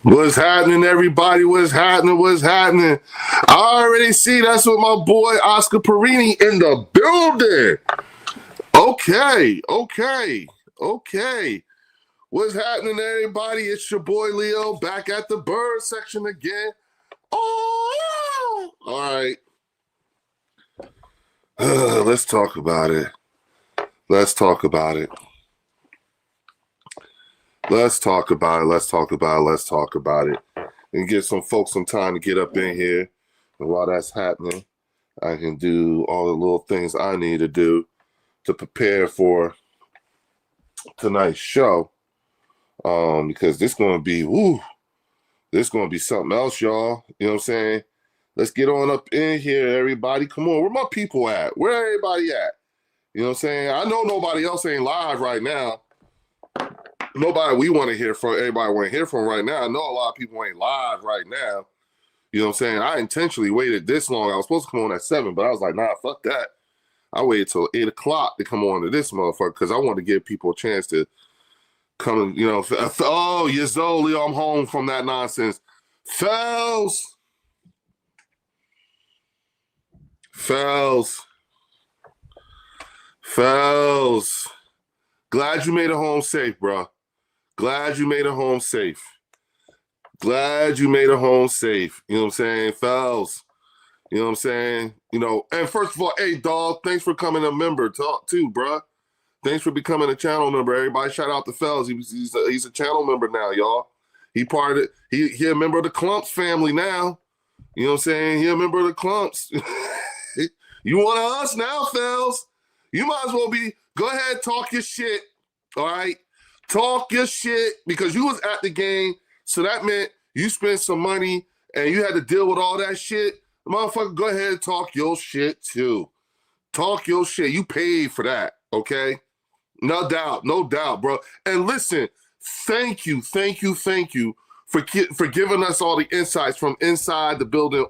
What's happening, everybody? What's happening? What's happening? I already see that's what my boy Oscar Perini in the building. Okay. What's happening, everybody? It's your boy Leo back at the bird section again. Oh, yeah. All right. Let's talk about it. Let's talk about it. And give some folks some time to get up in here. And while that's happening, I can do all the little things I need to do to prepare for tonight's show. Because this gonna be something else, y'all. You know what I'm saying? Let's get on up in here, everybody. Come on, where my people at? Where everybody at? You know what I'm saying? I know nobody else ain't live right now. Nobody we want to hear from, everybody want to hear from right now. I know a lot of people ain't live right now. You know what I'm saying? I intentionally waited this long. I was supposed to come on at 7, but I was like, nah, fuck that. I waited till 8 o'clock to come on to this motherfucker because I want to give people a chance to come, you know. Oh, Yazoli, I'm home from that nonsense. Fells. Glad you made it home safe, bro. Glad you made it home safe. You know what I'm saying? Fells. You know what I'm saying? You know, and first of all, hey, dog, thanks for coming a member too, bro. Thanks for becoming a channel member. Everybody shout out to Fells. He's a channel member now, y'all. He part of it. He a member of the Clumps family now. You know what I'm saying? He a member of the Clumps. You one of us now, Fells. You might as well be. Go ahead, talk your shit. All right? Talk your shit because you was at the game, so that meant you spent some money and you had to deal with all that shit. Motherfucker, go ahead and talk your shit too. Talk your shit. You paid for that, okay? No doubt, bro. And listen, thank you for giving us all the insights from inside the building,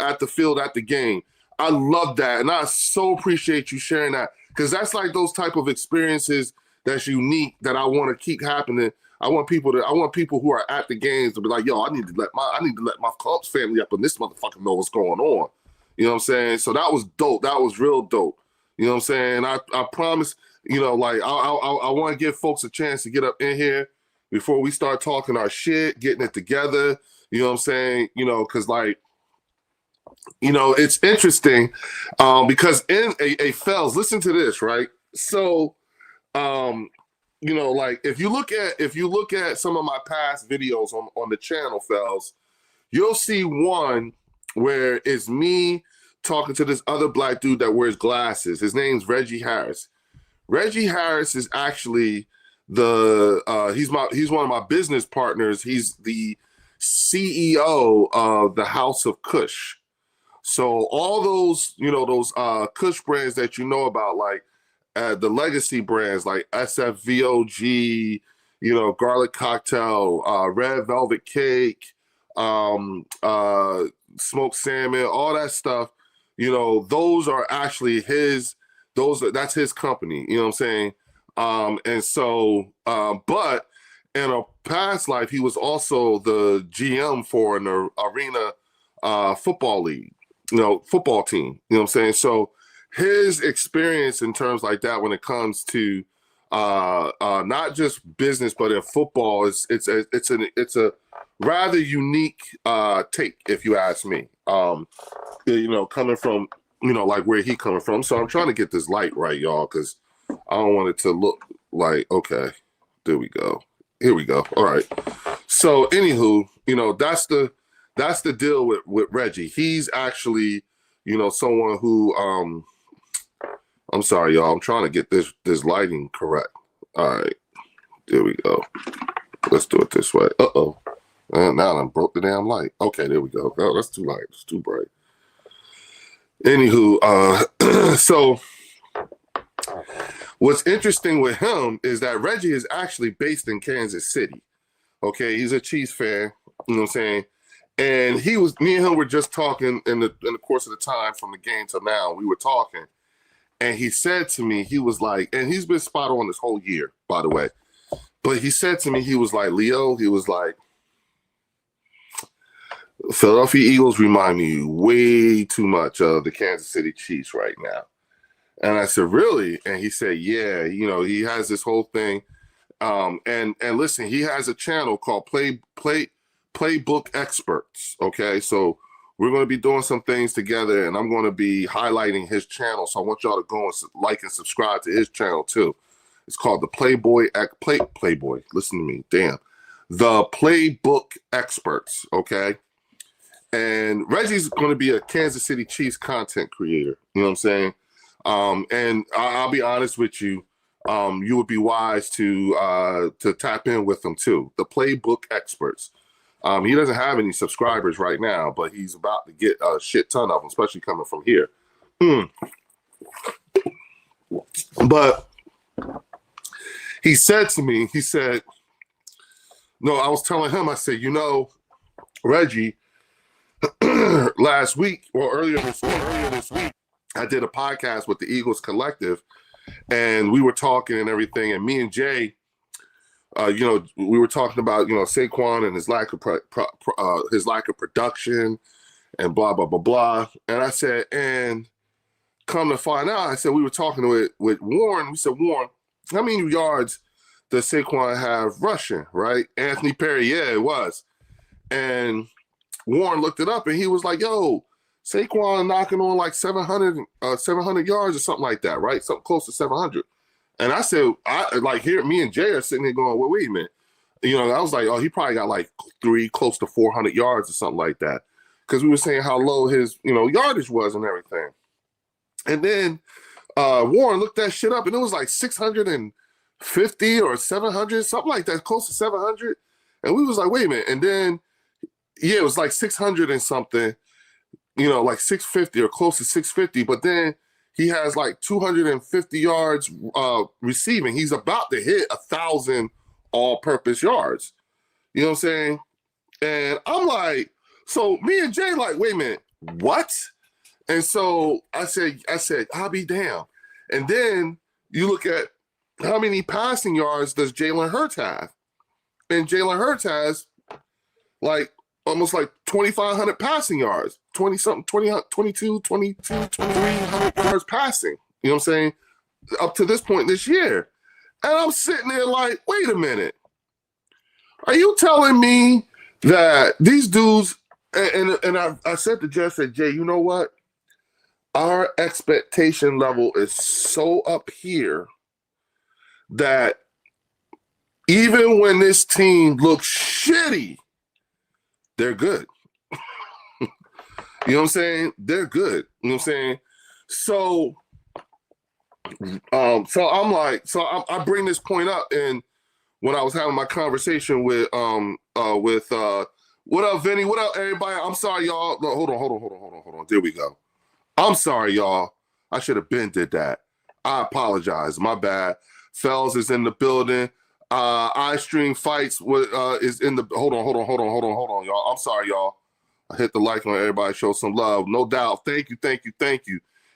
at the field, at the game. I love that, and I so appreciate you sharing that because that's like those type of experiences that's unique that I want to keep happening. I want people who are at the games to be like, yo, I need to let my Cubs family up and this motherfucker know what's going on. You know what I'm saying? So that was dope. That was real dope. You know what I'm saying? I promise, you know, like I want to give folks a chance to get up in here before we start talking our shit, getting it together. You know what I'm saying? You know, because like, you know, it's interesting because in a Fells, listen to this, right? So, you know, like if you look at some of my past videos on the channel, Fells, you'll see one where it's me talking to this other black dude that wears glasses. His name's Reggie Harris. Reggie Harris is actually he's one of my business partners. He's the CEO of the House of Kush. So all those, you know, those Kush brands that you know about, like the legacy brands like SFVOG, you know, Garlic Cocktail, Red Velvet Cake, Smoked Salmon, all that stuff, you know, those are actually that's his company, you know what I'm saying? And so, but in a past life, he was also the GM for an arena football league, you know, football team, you know what I'm saying? So his experience in terms like that when it comes to not just business but in football, it's a rather unique take, if you ask me. You know, coming from, you know, like where he coming from. So I'm trying to get this light right, y'all, because I don't want it to look like, okay, there we go. Here we go. All right. So anywho, you know, that's the deal with Reggie. He's actually, you know, someone who I'm sorry, y'all. I'm trying to get this lighting correct. All right. There we go. Let's do it this way. Uh-oh. And now I broke the damn light. Okay, there we go. Oh, that's too light. It's too bright. Anywho, so what's interesting with him is that Reggie is actually based in Kansas City. Okay, he's a Chiefs fan. You know what I'm saying? And me and him were just talking in the course of the time from the game to now. We were talking. And he said to me, he was like, and he's been spot on this whole year, by the way. But he said to me, he was like, Leo, he was like, Philadelphia Eagles remind me way too much of the Kansas City Chiefs right now. And I said, really? And he said, yeah, he has this whole thing. And listen, he has a channel called Playbook Experts. Okay, so we're going to be doing some things together, and I'm going to be highlighting his channel. So I want y'all to go and like and subscribe to his channel too. It's called the Playboy. Listen to me, damn. The Playbook Experts. Okay, and Reggie's going to be a Kansas City Chiefs content creator. You know what I'm saying? And I'll be honest with you. You would be wise to tap in with them too. The Playbook Experts. He doesn't have any subscribers right now, but he's about to get a shit ton of them, especially coming from here. But he said to me, no, I was telling him, I said, Reggie, last week or earlier this week, I did a podcast with the Eagles Collective, and we were talking and everything, and me and Jay, we were talking about, Saquon and his lack of production and blah, blah, blah, blah. And I said, and come to find out, I said, we were talking with Warren. We said, Warren, how many yards does Saquon have rushing, right? Anthony Perry, yeah, it was. And Warren looked it up, and he was like, yo, Saquon knocking on like 700 yards or something like that, right? Something close to 700. And I said, me and Jay are sitting here going, well, wait a minute. I was like, oh, he probably got like close to 400 yards or something like that. Because we were saying how low his, yardage was and everything. And then Warren looked that shit up, and it was like 650 or 700, something like that, close to 700. And we was like, wait a minute. And then, it was like 600 and something, like 650 or close to 650. But then he has like 250 yards receiving. He's about to hit 1,000 all-purpose yards. You know what I'm saying? And I'm like, so me and Jay like, wait a minute, what? And so I said, I'll be damned. And then you look at how many passing yards does Jalen Hurts have? And Jalen Hurts has like almost like 2,500 passing yards, 2,300 yards passing. You know what I'm saying? Up to this point this year. And I'm sitting there like, wait a minute. Are you telling me that these dudes, and I said to Jay, I said, Jay, you know what? Our expectation level is so up here that even when this team looks shitty, they're good. You know what I'm saying? They're good. You know what I'm saying? So I'm like, I bring this point up, and when I was having my conversation with what up, Vinny? What up, everybody? I'm sorry, y'all. No, hold on. There we go. I'm sorry, y'all. I should have been did that. I apologize. My bad. Fells is in the building. iStream Fights is in the. Hold on, y'all. I'm sorry, y'all. I hit the like on everybody. Show some love, no doubt. Thank you.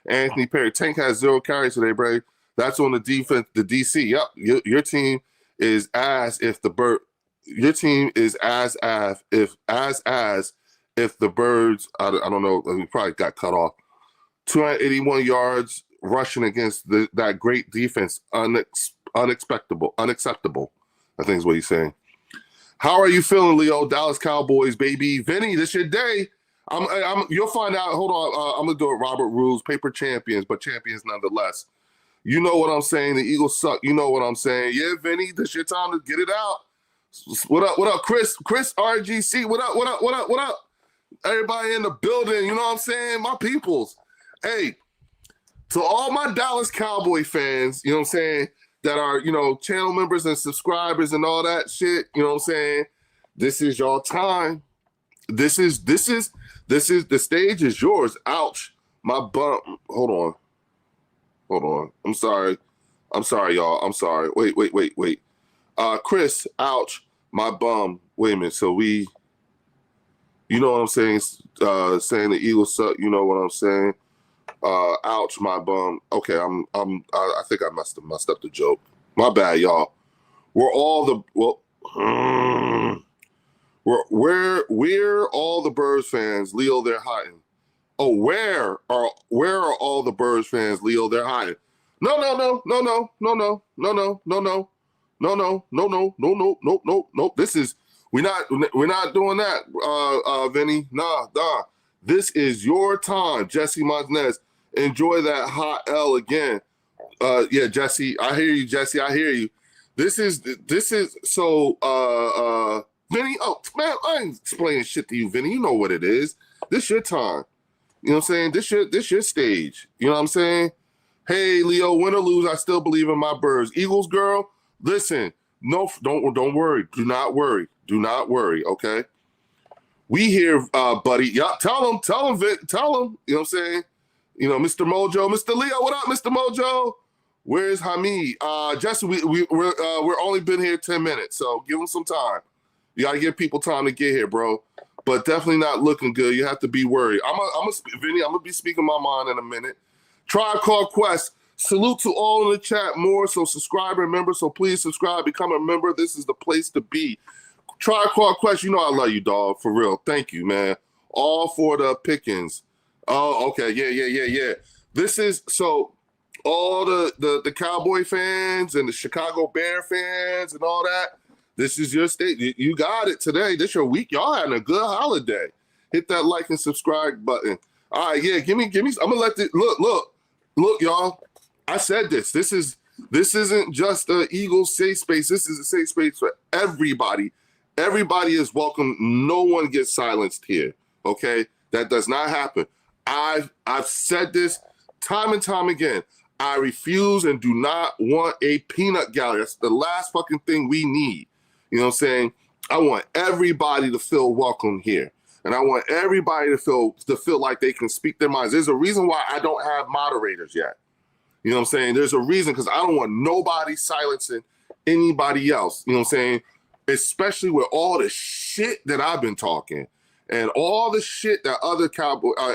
Anthony Perry. Tank has 0 carries today, bro. That's on the defense. The DC. Yep. Your team is as if the bird. Your team is as if the birds. I don't know. We probably got cut off. 281 yards rushing against that great defense. Unacceptable. I think is what he's saying. How are you feeling, Leo? Dallas Cowboys, baby. Vinny, this your day. You'll find out. Hold on. I'm gonna do it. Robert rules. Paper champions, but champions nonetheless. You know what I'm saying. The Eagles suck. You know what I'm saying. Yeah, Vinny, this your time to get it out. What up, Chris? Chris RGC. What up? Everybody in the building. You know what I'm saying. My peoples. Hey, to all my Dallas Cowboy fans, you know what I'm saying, that are, channel members and subscribers and all that shit, you know what I'm saying? This is your time. This is the stage is yours. Ouch. My bum. Hold on. I'm sorry, y'all. I'm sorry. Wait. Chris, ouch. My bum. Wait a minute. So you know what I'm saying? Saying the Eagles suck. You know what I'm saying? Ouch, my bum. Okay, I think I messed up the joke. My bad, y'all. We're all Where all the Birds fans? Leo, they're hiding. Oh, where are all the Birds fans? Leo, they're hiding. No, no, no, no, no, no, no, no, no, no, no, no, no, no, no, no, no, no, no, no. This is we're not doing that, Vinny. Nah. This is your time, Jesse Montanez. Enjoy that hot L again. Yeah, Jesse, I hear you, Jesse. I hear you. This is so Vinny. Oh man, I ain't explaining shit to you, Vinny. You know what it is. This your time. You know what I'm saying? This your stage. You know what I'm saying? Hey, Leo, win or lose, I still believe in my Birds. Eagles girl, listen. No, don't worry. Do not worry. Do not worry. Okay. We here, buddy. Yeah, tell him, Vic. Tell him. You know what I'm saying? You know, Mr. Mojo, Mr. Leo. What up, Mr. Mojo? Where's Hamid? Jesse, we're only been here 10 minutes, so give him some time. You gotta give people time to get here, bro. But definitely not looking good. You have to be worried. Vinny, I'm gonna be speaking my mind in a minute. Tribe Called Quest. Salute to all in the chat. More, so subscribe and member. So please subscribe, become a member. This is the place to be. Tribe Called Quest. You know I love you, dog. For real. Thank you, man. All for the pickings. Oh, okay. Yeah. This is so all the Cowboy fans and the Chicago Bear fans and all that. This is your state. You got it today. This your week. Y'all having a good holiday. Hit that like and subscribe button. All right, yeah. Give me. I'm gonna let this look, y'all. I said this. This isn't just an Eagles safe space. This is a safe space for everybody. Everybody is welcome. No one gets silenced here. Okay, that does not happen. I've said this time and time again. I refuse and do not want a peanut gallery. That's the last fucking thing we need. You know what I'm saying? I want everybody to feel welcome here. And I want everybody to feel like they can speak their minds. There's a reason why I don't have moderators yet. You know what I'm saying? There's a reason, because I don't want nobody silencing anybody else. You know what I'm saying? Especially with all the shit that I've been talking and all the shit that other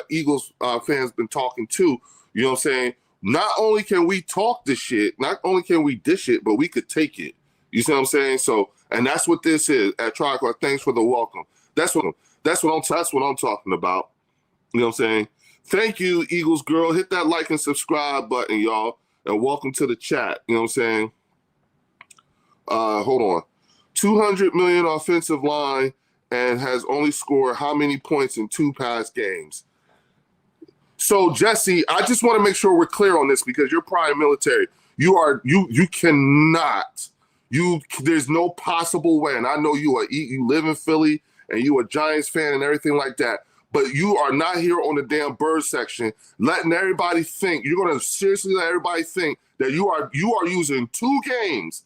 Eagles fans been talking too. You know what I'm saying? Not only can we talk this shit, not only can we dish it, but we could take it. You see what I'm saying? So, and that's what this is at Tricor. Thanks for the welcome. That's what I'm talking about. You know what I'm saying? Thank you, Eagles girl. Hit that like and subscribe button, y'all. And welcome to the chat. You know what I'm saying? Hold on. 200 million offensive line and has only scored how many points in 2 past games? So, Jesse, I just want to make sure we're clear on this, because you're prior military. You cannot. There's no possible way. And I know you live in Philly and you a Giants fan and everything like that. But you are not here on the damn bird section letting everybody think. You're going to seriously let everybody think that you are using 2 games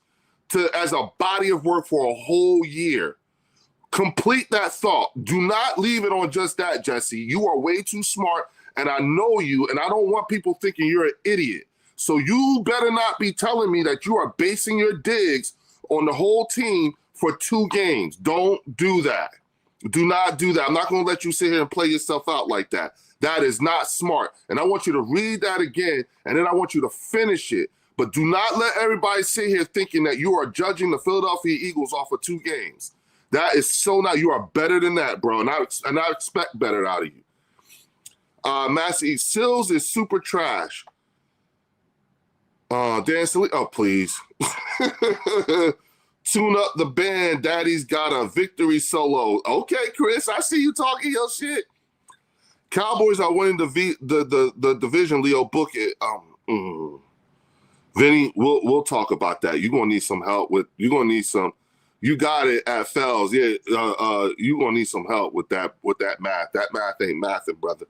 as a body of work for a whole year. Complete that thought. Do not leave it on just that, Jesse. You are way too smart, and I know you, and I don't want people thinking you're an idiot. So you better not be telling me that you are basing your digs on the whole team for 2 games. Don't do that. Do not do that. I'm not going to let you sit here and play yourself out like that. That is not smart. And I want you to read that again, and then I want you to finish it. But do not let everybody sit here thinking that you are judging the Philadelphia Eagles off of 2 games. That is so not. You are better than that, bro. And I expect better out of you. Massey Sills is super trash. Dan Silly, oh, please. Tune up the band. Daddy's got a victory solo. Okay, Chris, I see you talking your shit. Cowboys are winning the division. Leo, book it. Vinny, we'll talk about that. You're gonna need some help with. You're gonna need some. You got it at Fells. Yeah, you're gonna need some help with that math. That math ain't mathing, brother.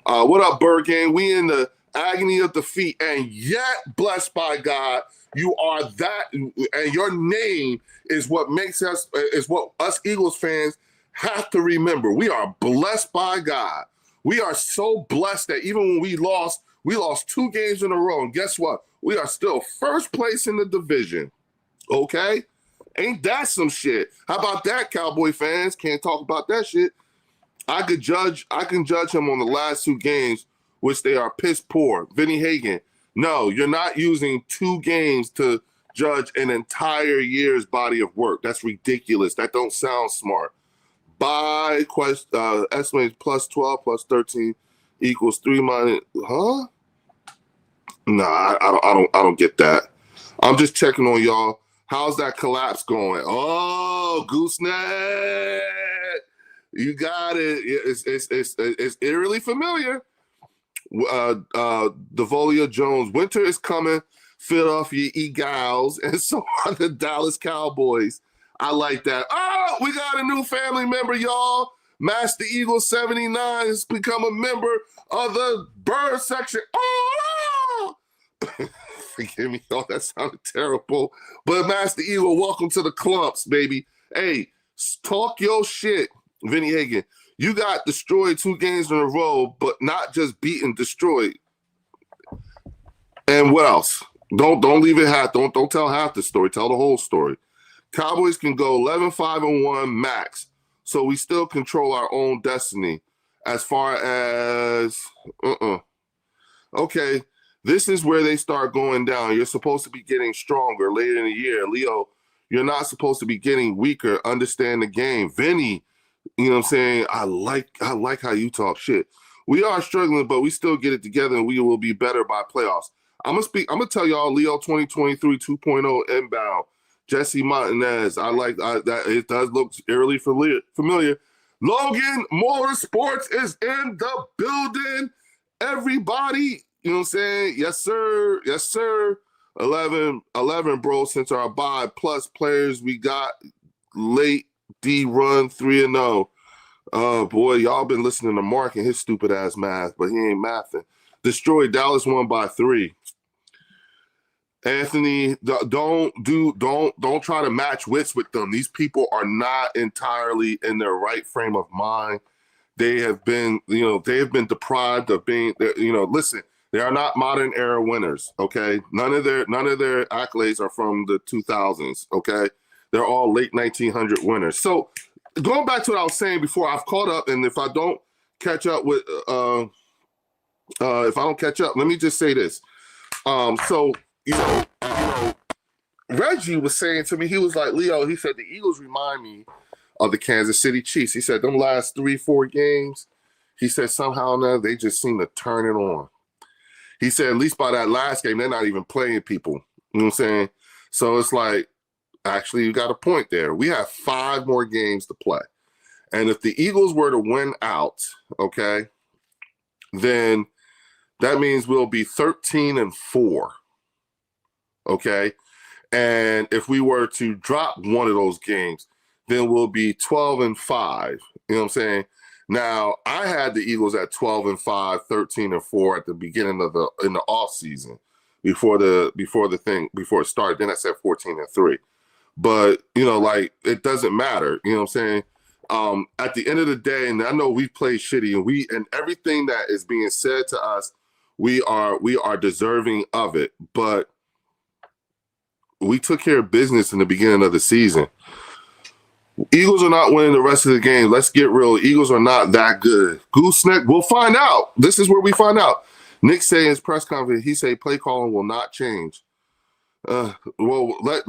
What up, Bird Gang? We in the agony of defeat, and yet blessed by God. You are that, and your name is what makes us, is what us Eagles fans have to remember. We are blessed by God. We are so blessed that even when we lost 2 games in a row, and guess what? We are still first place in the division. Okay? Ain't that some shit? How about that, Cowboy fans? Can't talk about that shit. I can judge him on the last 2 games, which they are piss poor. Vinny Hagan. No, you're not using 2 games to judge an entire year's body of work. That's ridiculous. That don't sound smart. By estimates plus 12 plus 13 equals 3 minus. Huh? Nah, I don't get that. I'm just checking on y'all. How's that collapse going? Oh, gooseneck. You got it. It's eerily familiar. Devolia Jones. Winter is coming. Philadelphia Eagles, and so are the Dallas Cowboys. I like that. Oh, we got a new family member, y'all. Master Eagle 79 has become a member of the bird section. Oh! Forgive me, oh, that sounded terrible. But Master Eagle, welcome to the clumps, baby. Hey, talk your shit, Vinny Hagan. You got destroyed 2 games in a row, but not just beaten, destroyed. And what else? Don't leave it half. Don't tell half the story. Tell the whole story. Cowboys can go 11-5-1 max, so we still control our own destiny. As far as okay, this is where they start going down. You're supposed to be getting stronger later in the year, Leo. You're not supposed to be getting weaker. Understand the game, Vinny. You know what I'm saying? I like how you talk shit. We are struggling, but we still get it together, and we will be better by playoffs. I'm gonna tell y'all, Leo 2023 2.0 inbound. Jesse Martinez. I like that. It does look eerily familiar. Logan Motorsports is in the building. Everybody, you know what I'm saying? Yes, sir. Yes, sir. 11, bro, since our bye. Plus players we got late D run 3-0. Oh, boy, y'all been listening to Mark and his stupid ass math, but he ain't mathing. Destroyed Dallas won by 3. Anthony, don't try to match wits with them. These people are not entirely in their right frame of mind. They have been deprived of being, listen, they are not modern era winners, okay? None of their accolades are from the 2000s, okay? They're all late 1900 winners. So going back to what I was saying before, I've caught up, and if I don't catch up, let me just say this. Reggie was saying to me, he was like, Leo, he said, the Eagles remind me of the Kansas City Chiefs. He said, them last 3-4 games, he said, somehow or another, they just seem to turn it on. He said, at least by that last game, they're not even playing people. You know what I'm saying? So it's like, actually, you got a point there. We have 5 more games to play. And if the Eagles were to win out, okay, then that means we'll be 13-4. Okay. And if we were to drop one of those games, then we'll be 12-5. You know what I'm saying? Now, I had the Eagles at 12-5, 13-4 at the beginning of in the off season before it started. Then I said 14-3. But, it doesn't matter. You know what I'm saying? At the end of the day, and I know we play shitty, and everything that is being said to us, we are deserving of it. But we took care of business in the beginning of the season. Eagles are not winning the rest of the game. Let's get real. Eagles are not that good. Gooseneck, we'll find out. This is where we find out. Nick said in his press conference, he said play calling will not change. Well, let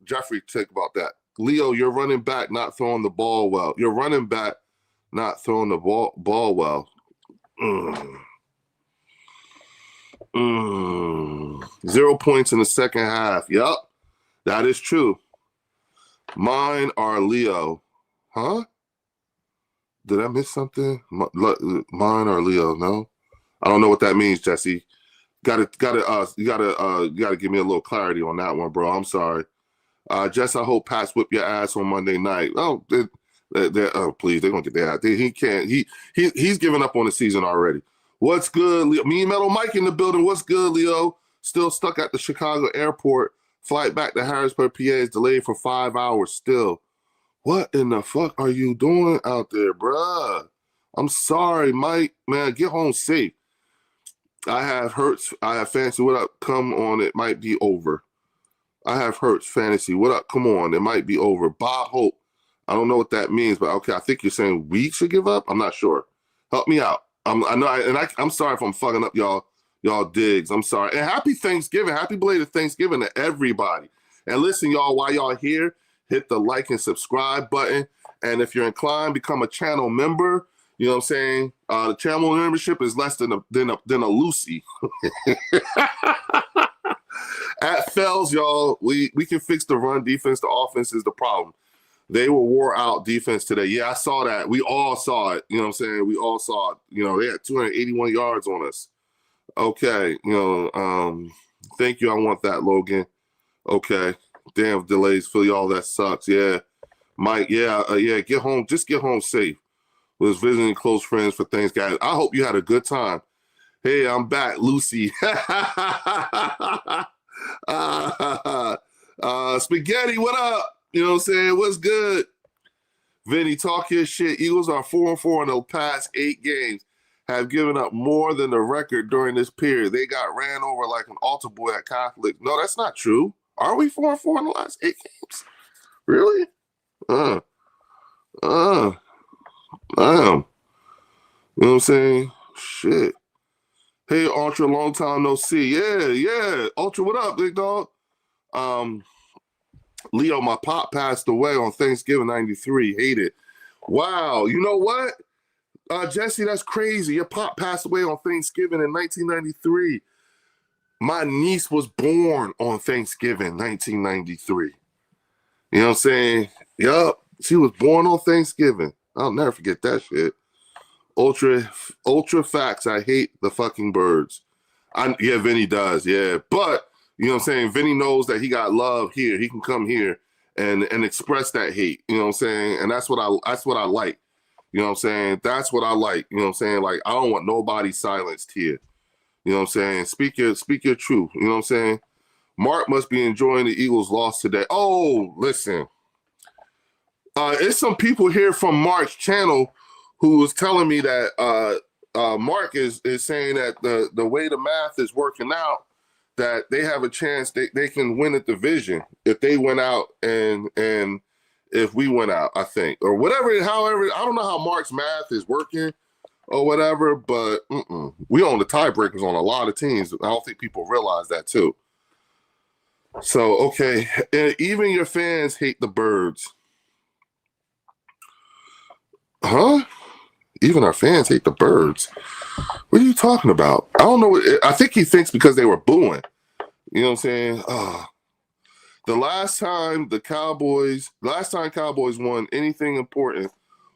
Jeffrey think about that. Leo, you're running back, not throwing the ball well. You're running back, not throwing the ball well. 0 points in the second half. Yup, that is true. Mine are Leo. Huh? Did I miss something? Mine are Leo. No, I don't know what that means, Jesse. You gotta give me a little clarity on that one, bro. I'm sorry. Jess, I hope Pats whip your ass on Monday night. Oh, please, they're gonna get that. He can't. He's given up on the season already. What's good, Leo? Me and Metal Mike in the building. What's good, Leo? Still stuck at the Chicago airport. Flight back to Harrisburg, PA is delayed for 5 hours still. What in the fuck are you doing out there, bruh? I'm sorry, Mike. Man, get home safe. I have Hurts. I have Fantasy. What up? Come on, it might be over. I have Hurts Fantasy. What up? Come on, it might be over. Bob Hope. I don't know what that means, but okay, I think you're saying we should give up. I'm not sure. Help me out. I'm sorry if I'm fucking up y'all digs. I'm sorry. And happy Thanksgiving. Happy belated Thanksgiving to everybody. And listen, y'all, while y'all here, hit the like and subscribe button. And if you're inclined, become a channel member. You know what I'm saying? The channel membership is less than a Lucy. At Fells, y'all, we can fix the run defense. The offense is the problem. They were wore out defense today. Yeah, I saw that. We all saw it. You know what I'm saying? We all saw it. You know, they had 281 yards on us. Okay. You know, thank you. I want that, Logan. Okay. Damn delays, Philly. All that sucks. Yeah. Mike, yeah. Get home. Just get home safe. Was visiting close friends for Thanksgiving. I hope you had a good time. Hey, I'm back, Lucy. Spaghetti, what up? You know what I'm saying? What's good? Vinny, talk your shit. Eagles are 4-4 in the past 8 games. Have given up more than the record during this period. They got ran over like an altar boy at Catholic. No, that's not true. Are we 4-4 in the last 8 games? Really? Damn. You know what I'm saying? Shit. Hey, Ultra, long time no see. Yeah. Ultra, what up, big dog? Leo, my pop passed away on Thanksgiving '93. Hate it. Wow. You know what? Jesse, that's crazy. Your pop passed away on Thanksgiving in 1993. My niece was born on Thanksgiving 1993. You know what I'm saying? Yup. She was born on Thanksgiving. I'll never forget that shit. Ultra facts. I hate the fucking birds. Yeah, Vinny does. Yeah. But, you know what I'm saying? Vinny knows that he got love here. He can come here and express that hate. You know what I'm saying? And that's what I like. You know what I'm saying? That's what I like. You know what I'm saying? Like, I don't want nobody silenced here. You know what I'm saying? Speak your truth. You know what I'm saying? Mark must be enjoying the Eagles' loss today. Oh, listen. It's some people here from Mark's channel who was telling me that Mark is saying that the way the math is working out, that they have a chance they can win a division if they went out and if we went out, I think. Or whatever, however, I don't know how Mark's math is working or whatever, but we own the tiebreakers on a lot of teams. I don't think people realize that too. So, okay, and even your fans hate the birds. Huh? Even our fans hate the birds. What are you talking about? I don't know. I think he thinks because they were booing. You know what I'm saying? The last time Cowboys won anything important,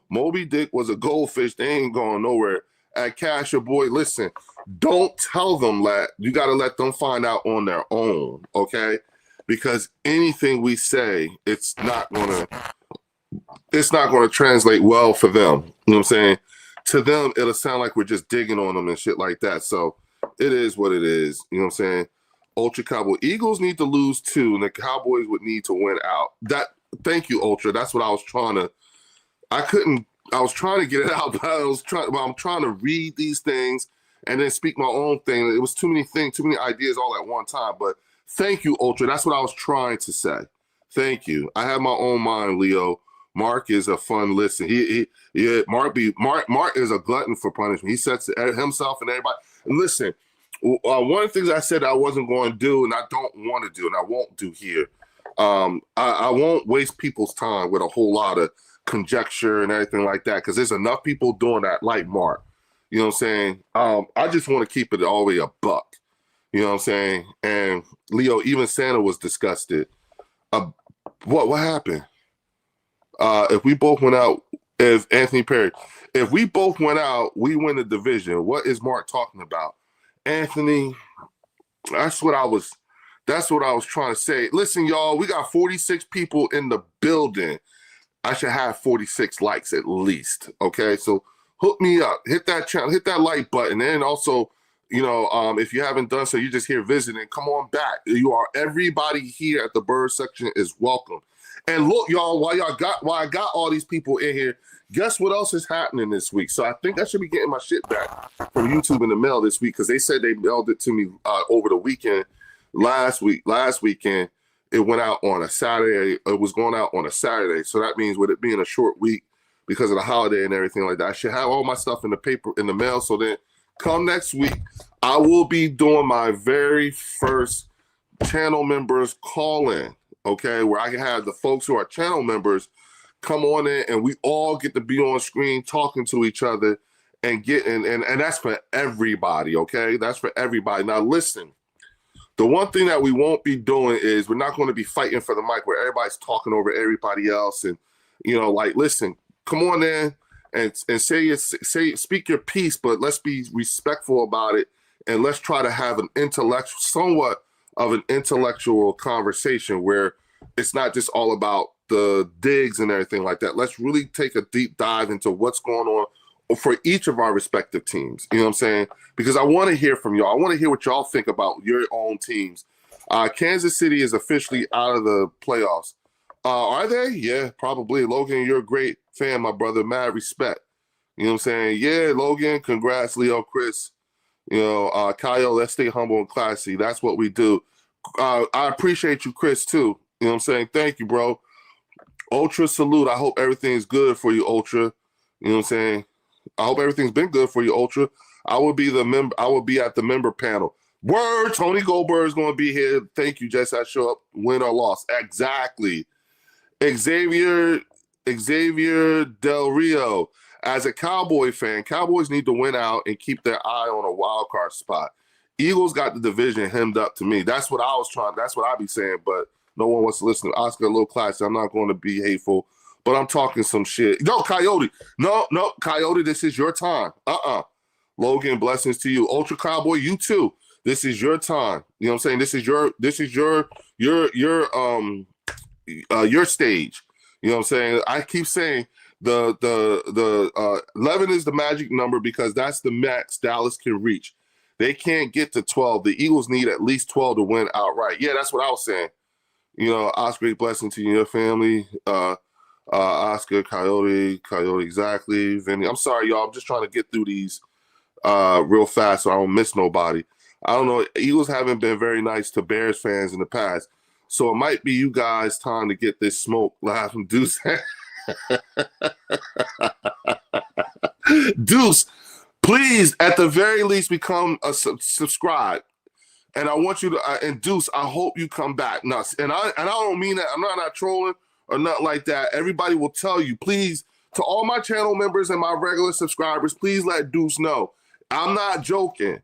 Moby Dick was a goldfish. They ain't going nowhere. At Cash, your boy, listen, don't tell them that. You got to let them find out on their own, okay? Because anything we say, it's not going to translate well for them. You know what I'm saying? To them, it'll sound like we're just digging on them and shit like that. So it is what it is. You know what I'm saying? Ultra Cowboy Eagles need to lose 2, and the Cowboys would need to win out. Thank you, Ultra. That's what I was trying to. I was trying to get it out, but I'm trying to read these things and then speak my own thing. It was too many things, too many ideas all at one time. But thank you, Ultra. That's what I was trying to say. Thank you. I have my own mind, Leo. Mark is a fun listen. Mark is a glutton for punishment. He sets himself and everybody. And listen, one of the things I said I wasn't going to do, and I don't want to do, and I won't do here. I won't waste people's time with a whole lot of conjecture and everything like that, because there's enough people doing that like Mark. You know what I'm saying? I just want to keep it all the way a buck. You know what I'm saying? And Leo, even Santa was disgusted. What happened? If we both went out, as Anthony Perry, if we both went out, we win the division. What is Mark talking about? Anthony, that's what I was trying to say. Listen, y'all, we got 46 people in the building. I should have 46 likes at least. Okay, so hook me up, hit that channel, hit that like button, and also, you know, if you haven't done so, you're just here visiting, come on back. Everybody here at the bird section is welcome. And look, y'all, while I got all these people in here, guess what else is happening this week? So I think I should be getting my shit back from YouTube in the mail this week, because they said they mailed it to me over the weekend. Last weekend, it went out on a Saturday. It was going out on a Saturday. So that means with it being a short week because of the holiday and everything like that, I should have all my stuff in the mail. So then come next week, I will be doing my very first channel members call-in. okay, where I can have the folks who are channel members come on in and we all get to be on screen talking to each other and and that's for everybody, okay? That's for everybody. Now listen, the one thing that we won't be doing is we're not going to be fighting for the mic where everybody's talking over everybody else. And, like, listen, come on in and speak your piece, but let's be respectful about it. And let's try to have somewhat of an intellectual conversation where it's not just all about the digs and everything like that. Let's really take a deep dive into what's going on for each of our respective teams. You know what I'm saying? Because I want to hear from y'all. I want to hear what y'all think about your own teams. Kansas City is officially out of the playoffs. Are they? Yeah, probably. Logan, you're a great fan, my brother. Mad respect. You know what I'm saying? Yeah, Logan, congrats, Leo, Chris. Kyle, let's stay humble and classy. That's what we do. I appreciate you, Chris, too. You know what I'm saying? Thank you, bro. Ultra salute. I hope everything's good for you, Ultra. You know what I'm saying? I hope everything's been good for you, Ultra. I will be at the member panel. Word, Tony Goldberg is going to be here. Thank you, Jess. I show up, win or loss. Exactly. Xavier Del Rio. As a Cowboy fan, Cowboys need to win out and keep their eye on a wild card spot. Eagles got the division hemmed up to me. That's what I be saying, but no one wants to listen. Oscar, a little classy. I'm not going to be hateful, but I'm talking some shit. No, Coyote. No, Coyote, this is your time. Logan, blessings to you. Ultra Cowboy, you too. This is your time. You know what I'm saying? This is your stage. You know what I'm saying? I keep saying the 11 is the magic number because that's the max Dallas can reach. They can't get to 12. The Eagles need at least 12 to win outright. Yeah, that's what I was saying. Oscar, great blessing to you and your family. Oscar, Coyote, exactly. Vinny, I'm sorry, y'all. I'm just trying to get through these real fast so I don't miss nobody. I don't know. Eagles haven't been very nice to Bears fans in the past. So it might be you guys' time to get this smoke live from Deuce. Deuce, please, at the very least, become a subscribe. And I want you to, and Deuce, I hope you come back. No, and I don't mean that. I'm not trolling or nothing like that. Everybody will tell you, please, to all my channel members and my regular subscribers, please let Deuce know. I'm not joking.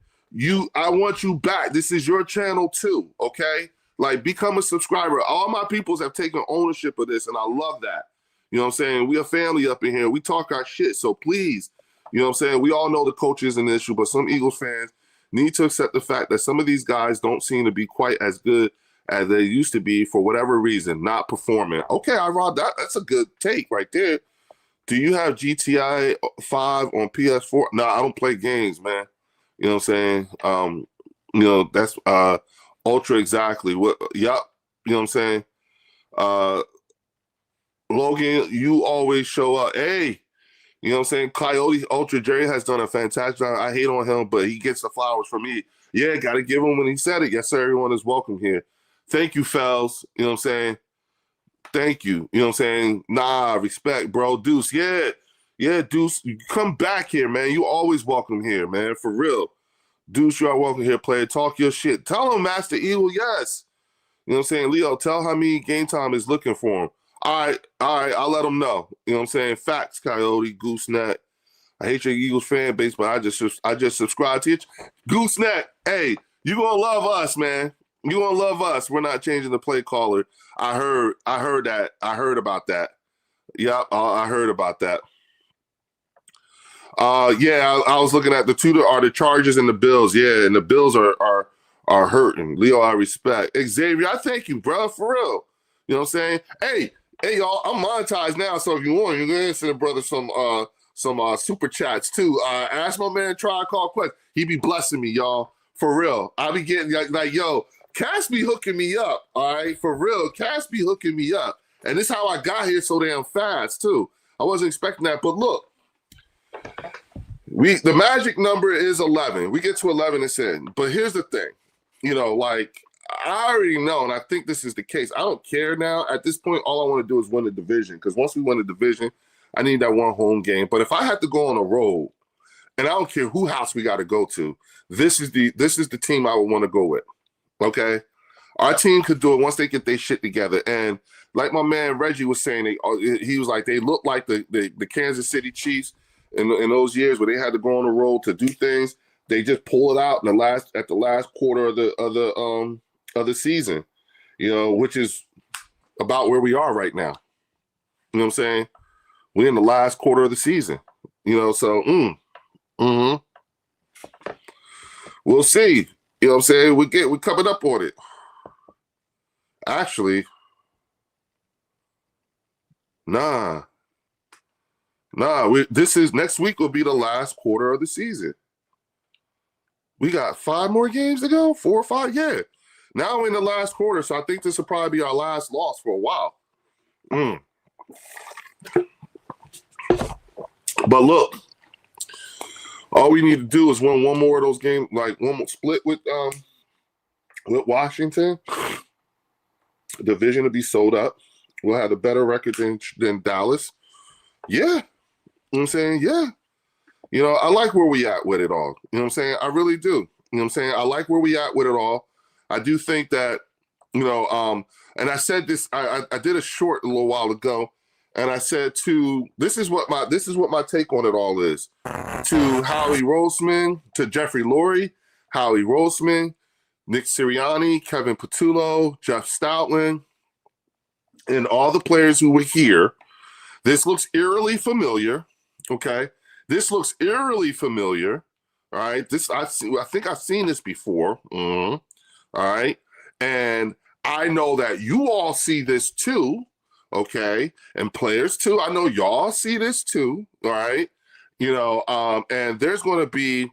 I want you back. This is your channel too, okay? Like, become a subscriber. All my peoples have taken ownership of this, and I love that. You know what I'm saying? We a family up in here. We talk our shit, so please, you know what I'm saying? We all know the coach is an issue, but some Eagles fans need to accept the fact that some of these guys don't seem to be quite as good as they used to be for whatever reason, not performing. Okay, Rod, that's a good take right there. Do you have GTI 5 on PS4? No, I don't play games, man. You know what I'm saying? That's Ultra exactly. Yup. You know what I'm saying? Logan, you always show up. Hey, you know what I'm saying? Coyote Ultra Jerry has done a fantastic job. I hate on him, but he gets the flowers from me. Yeah, got to give him when he said it. Yes, sir. Everyone is welcome here. Thank you, Fells. You know what I'm saying? Thank you. You know what I'm saying? Nah, respect, bro. Deuce, yeah, Deuce. You come back here, man. You always welcome here, man. For real. Deuce, you are welcome here, player. Talk your shit. Tell him, Master Eagle, yes. You know what I'm saying? Leo, tell how many game time is looking for him. All right, I'll let him know. You know what I'm saying? Facts, Coyote, Gooseneck. I hate your Eagles fan base, but I just subscribe to you. Gooseneck, hey, you gonna love us, man. You gonna love us. We're not changing the play caller. I heard that. I heard about that. Yep, I heard about that. Yeah, I was looking at the Chargers and the Bills. Yeah, and the Bills are hurting. Leo, I respect. Xavier, I thank you, bro, for real. You know what I'm saying? Hey, y'all, I'm monetized now, so if you want, you can send a brother some super chats too. Ask my man Try Call Quest. He be blessing me, y'all. For real. I be getting like, yo, Cass be hooking me up. All right, for real. Cass be hooking me up. And this is how I got here so damn fast, too. I wasn't expecting that. But look, the magic number is 11. We get to 11 and in. But here's the thing. I already know, and I think this is the case. I don't care now. At this point, all I want to do is win the division. Because once we win the division, I need that one home game. But if I have to go on a road, and I don't care who house we got to go to, this is the team I would want to go with. Okay? Our team could do it once they get their shit together. And like my man Reggie was saying, he was like, they look like the Kansas City Chiefs in those years where they had to go on the road to do things. They just pull it out in at the last quarter of the season, which is about where we are right now. You know what I'm saying? We're in the last quarter of the season. So we'll see. You know what I'm saying? We're coming up on it. Actually, nah. Next week will be the last quarter of the season. We got 5 more games to go, 4 or 5. Yeah. Now we're in the last quarter, so I think this will probably be our last loss for a while. But look, all we need to do is win one more of those games, like one more split with Washington. Division will be sold up. We'll have a better record than Dallas. Yeah. You know what I'm saying? Yeah. I like where we at with it all. You know what I'm saying? I really do. You know what I'm saying? I like where we at with it all. I do think that, and I said this, I did a short a little while ago, and I said this is what my take on it all is. To Howie Roseman, to Jeffrey Lurie, Howie Roseman, Nick Sirianni, Kevin Patullo, Jeff Stoutland, and all the players who were here. This looks eerily familiar, okay? This looks eerily familiar, all right? I think I've seen this before, all right? And I know that you all see this too, okay? And players too. I know y'all see this too, all right? And there's going to be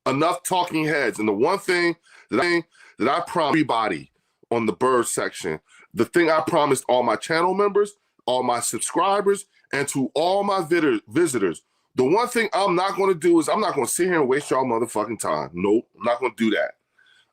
enough talking heads. And the one thing that I promised everybody on the Bird section, the thing I promised all my channel members, all my subscribers, and to all my visitors, the one thing I'm not going to do is I'm not going to sit here and waste y'all motherfucking time. Nope, I'm not going to do that.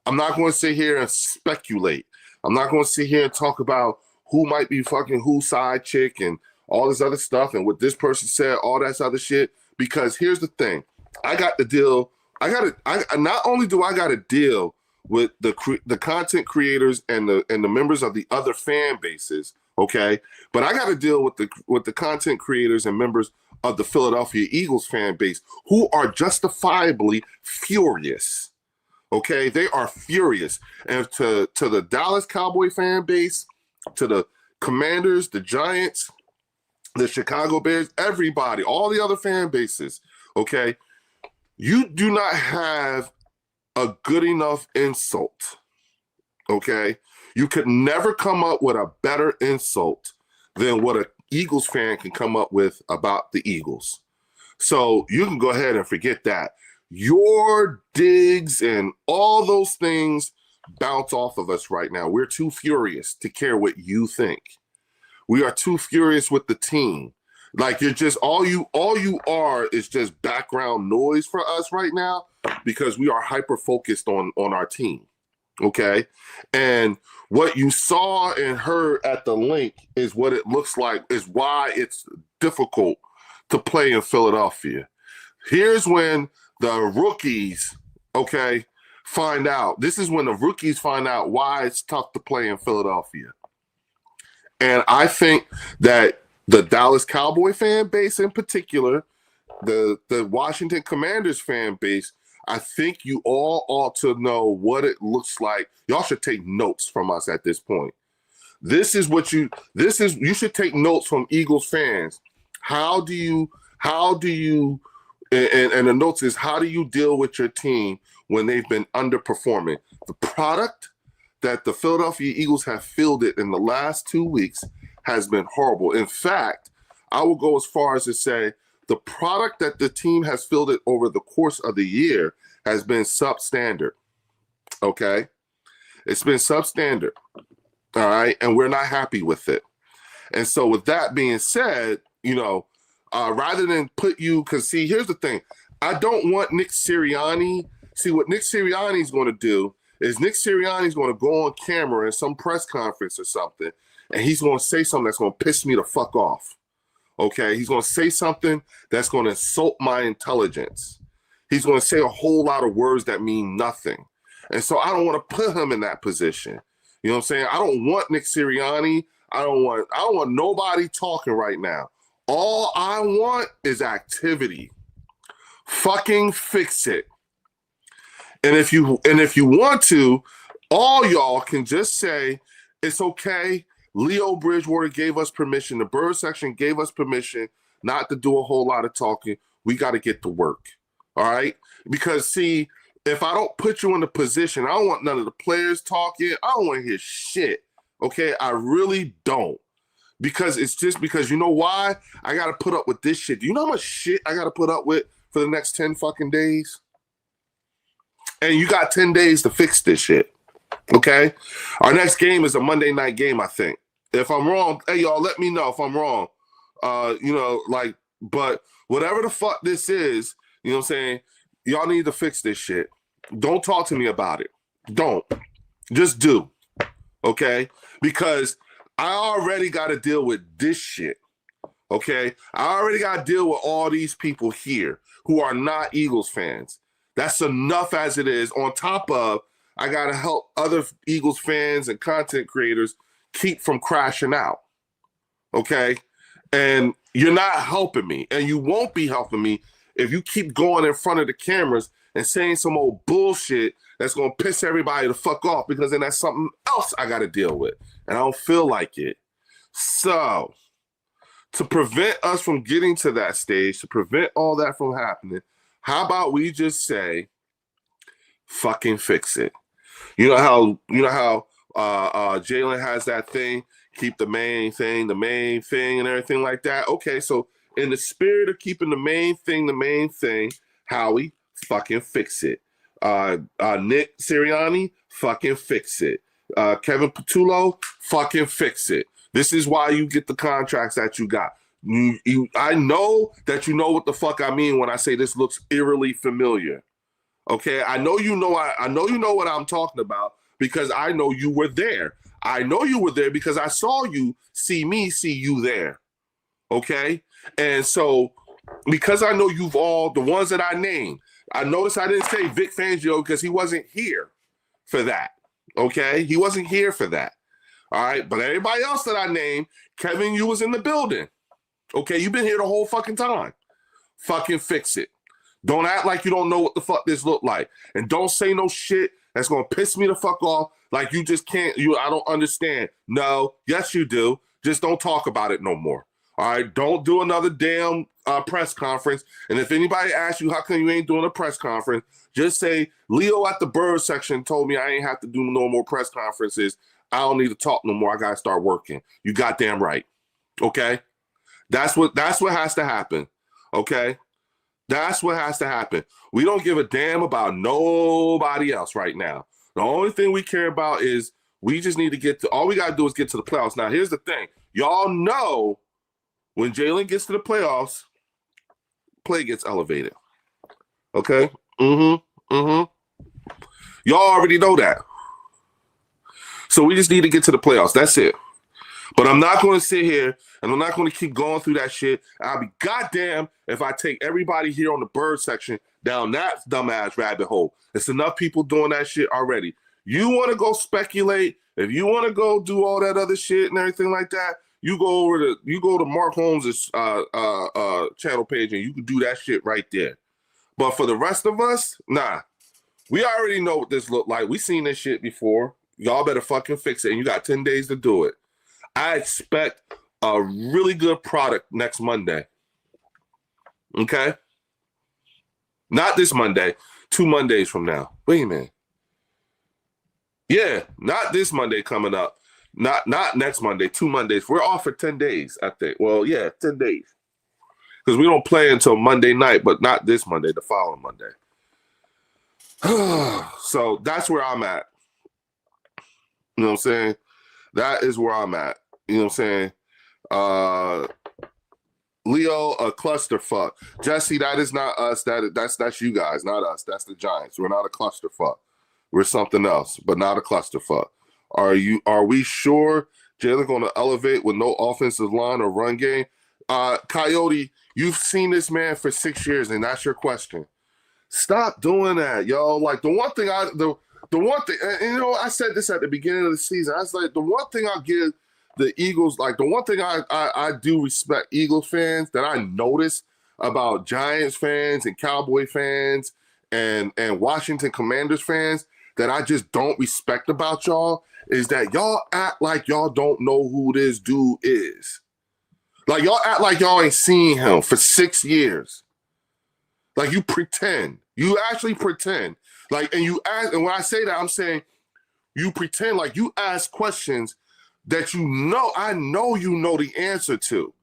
I'm not going to sit here and speculate. I'm not going to sit here and talk about who might be fucking whose side chick and all this other stuff and what this person said, all that other shit. Because here's the thing. I got to deal. Not only do I got to deal with the content creators and the members of the other fan bases, okay, but I got to deal with the content creators and members of the Philadelphia Eagles fan base who are justifiably furious. Okay, they are furious. And to the Dallas Cowboy fan base, to the Commanders, the Giants, the Chicago Bears, everybody, all the other fan bases, okay, you do not have a good enough insult, okay? You could never come up with a better insult than what an Eagles fan can come up with about the Eagles. So you can go ahead and forget that. Your digs and all those things bounce off of us right now. We're too furious to care what you think. We are too furious with the team. Like you're just all you are is just background noise for us right now because we are hyper focused on our team. Okay. And what you saw and heard at the link is what it looks like, is why it's difficult to play in Philadelphia. Here's when the rookies, okay, find out. This is when the rookies find out why it's tough to play in Philadelphia. And I think that the Dallas Cowboy fan base in particular, the Washington Commanders fan base, I think you all ought to know what it looks like. Y'all should take notes from us at this point. You should take notes from Eagles fans. How do you, and the notes is, how do you deal with your team when they've been underperforming? The product that the Philadelphia Eagles have fielded in the last 2 weeks has been horrible. In fact, I will go as far as to say the product that the team has fielded over the course of the year has been substandard. Okay? It's been substandard. All right? And we're not happy with it. And so with that being said, rather than put you, because see, here's the thing. I don't want Nick Sirianni. See, what Nick Sirianni is going to do is Nick Sirianni is going to go on camera in some press conference or something, and he's going to say something that's going to piss me the fuck off. Okay? He's going to say something that's going to insult my intelligence. He's going to say a whole lot of words that mean nothing. And so I don't want to put him in that position. You know what I'm saying? I don't want Nick Sirianni. I don't want nobody talking right now. All I want is activity. Fucking fix it. And if you want to, all y'all can just say, it's okay. Leo Bridgewater gave us permission. The bird section gave us permission not to do a whole lot of talking. We got to get to work. All right? Because, see, if I don't put you in the position, I don't want none of the players talking. I don't want to hear shit. Okay? I really don't. Because it's just because, you know why? I got to put up with this shit. Do you know how much shit I got to put up with for the next 10 fucking days? And you got 10 days to fix this shit. Okay? Our next game is a Monday night game, I think. If I'm wrong, hey, y'all, let me know if I'm wrong. But whatever the fuck this is, you know what I'm saying? Y'all need to fix this shit. Don't talk to me about it. Don't. Just do. Okay? Because I already got to deal with this shit. Okay? I already got to deal with all these people here who are not Eagles fans. That's enough as it is. On top of, I got to help other Eagles fans and content creators keep from crashing out. Okay? And you're not helping me. And you won't be helping me if you keep going in front of the cameras and saying some old bullshit that's going to piss everybody the fuck off, because then that's something else I got to deal with. And I don't feel like it. So, to prevent us from getting to that stage, to prevent all that from happening, how about we just say, fucking fix it? You know how Jalen has that thing, keep the main thing, and everything like that. Okay, so in the spirit of keeping the main thing, Howie, fucking fix it. Nick Sirianni, fucking fix it. Kevin Patullo, fucking fix it. This is why you get the contracts that you got. I know that you know what the fuck I mean when I say this looks eerily familiar. Okay, I know you know what I'm talking about, because I know you were there. I know you were there because I saw you see me see you there. Okay? And so, because I know you've all, the ones that I named, I noticed I didn't say Vic Fangio because he wasn't here for that. Okay? He wasn't here for that. All right? But everybody else that I named, Kevin, you was in the building. Okay? You've been here the whole fucking time. Fucking fix it. Don't act like you don't know what the fuck this look like. And don't say no shit that's going to piss me the fuck off like you just can't, I don't understand. No, yes you do. Just don't talk about it no more. All right? Don't do another damn press conference. And if anybody asks you how come you ain't doing a press conference, just say, Leo at the bird section told me I ain't have to do no more press conferences. I don't need to talk no more. I got to start working. You goddamn right. Okay? That's what has to happen. Okay? That's what has to happen. We don't give a damn about nobody else right now. The only thing we care about is we just need to get to, all we got to do is get to the playoffs. Now, here's the thing. Y'all know when Jalen gets to the playoffs, play gets elevated. Okay? Y'all already know that. So we just need to get to the playoffs. That's it. But I'm not going to sit here and I'm not going to keep going through that shit. I'll be goddamn if I take everybody here on the bird section down that dumbass rabbit hole. It's enough people doing that shit already. You want to go speculate, if you want to go do all that other shit and everything like that, you go to Mark Holmes' channel page and you can do that shit right there. But for the rest of us, nah. We already know what this look like. We seen this shit before. Y'all better fucking fix it, and you got 10 days to do it. I expect a really good product next Monday. Okay? Not this Monday. 2 Mondays from now. Wait a minute. Yeah, not this Monday coming up. Not next Monday. 2 Mondays. We're off for 10 days, I think. Well, yeah, 10 days. Because we don't play until Monday night, but not this Monday, the following Monday. So that's where I'm at. You know what I'm saying? That is where I'm at. You know what I'm saying? Leo, a clusterfuck. Jesse, that is not us. That's you guys, not us. That's the Giants. We're not a clusterfuck. We're something else, but not a clusterfuck. Are we sure Jalen going to elevate with no offensive line or run game? Coyote, you've seen this man for 6 years, and that's your question. Stop doing that, yo. Like, the one thing the one thing, and you know, I said this at the beginning of the season. I was like, the one thing I'll give the Eagles, like the one thing I do respect Eagles fans that I notice about Giants fans and Cowboy fans and Washington Commanders fans that I just don't respect about y'all is that y'all act like y'all don't know who this dude is. Like y'all act like y'all ain't seen him for 6 years. Like you pretend. You actually pretend. Like, and you ask, and when I say that, I'm saying you pretend like you ask questions that you know, I know you know the answer to.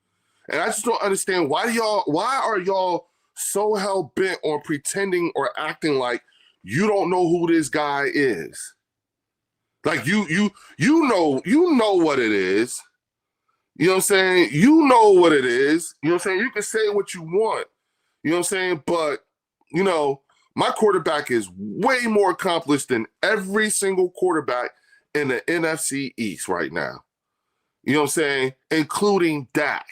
And I just don't understand why are y'all so hell bent on pretending or acting like you don't know who this guy is? Like you know what it is. You know what I'm saying? You know what it is. You know what I'm saying? You can say what you want. You know what I'm saying? But, you know, my quarterback is way more accomplished than every single quarterback in the NFC East right now. You know what I'm saying? Including Dak.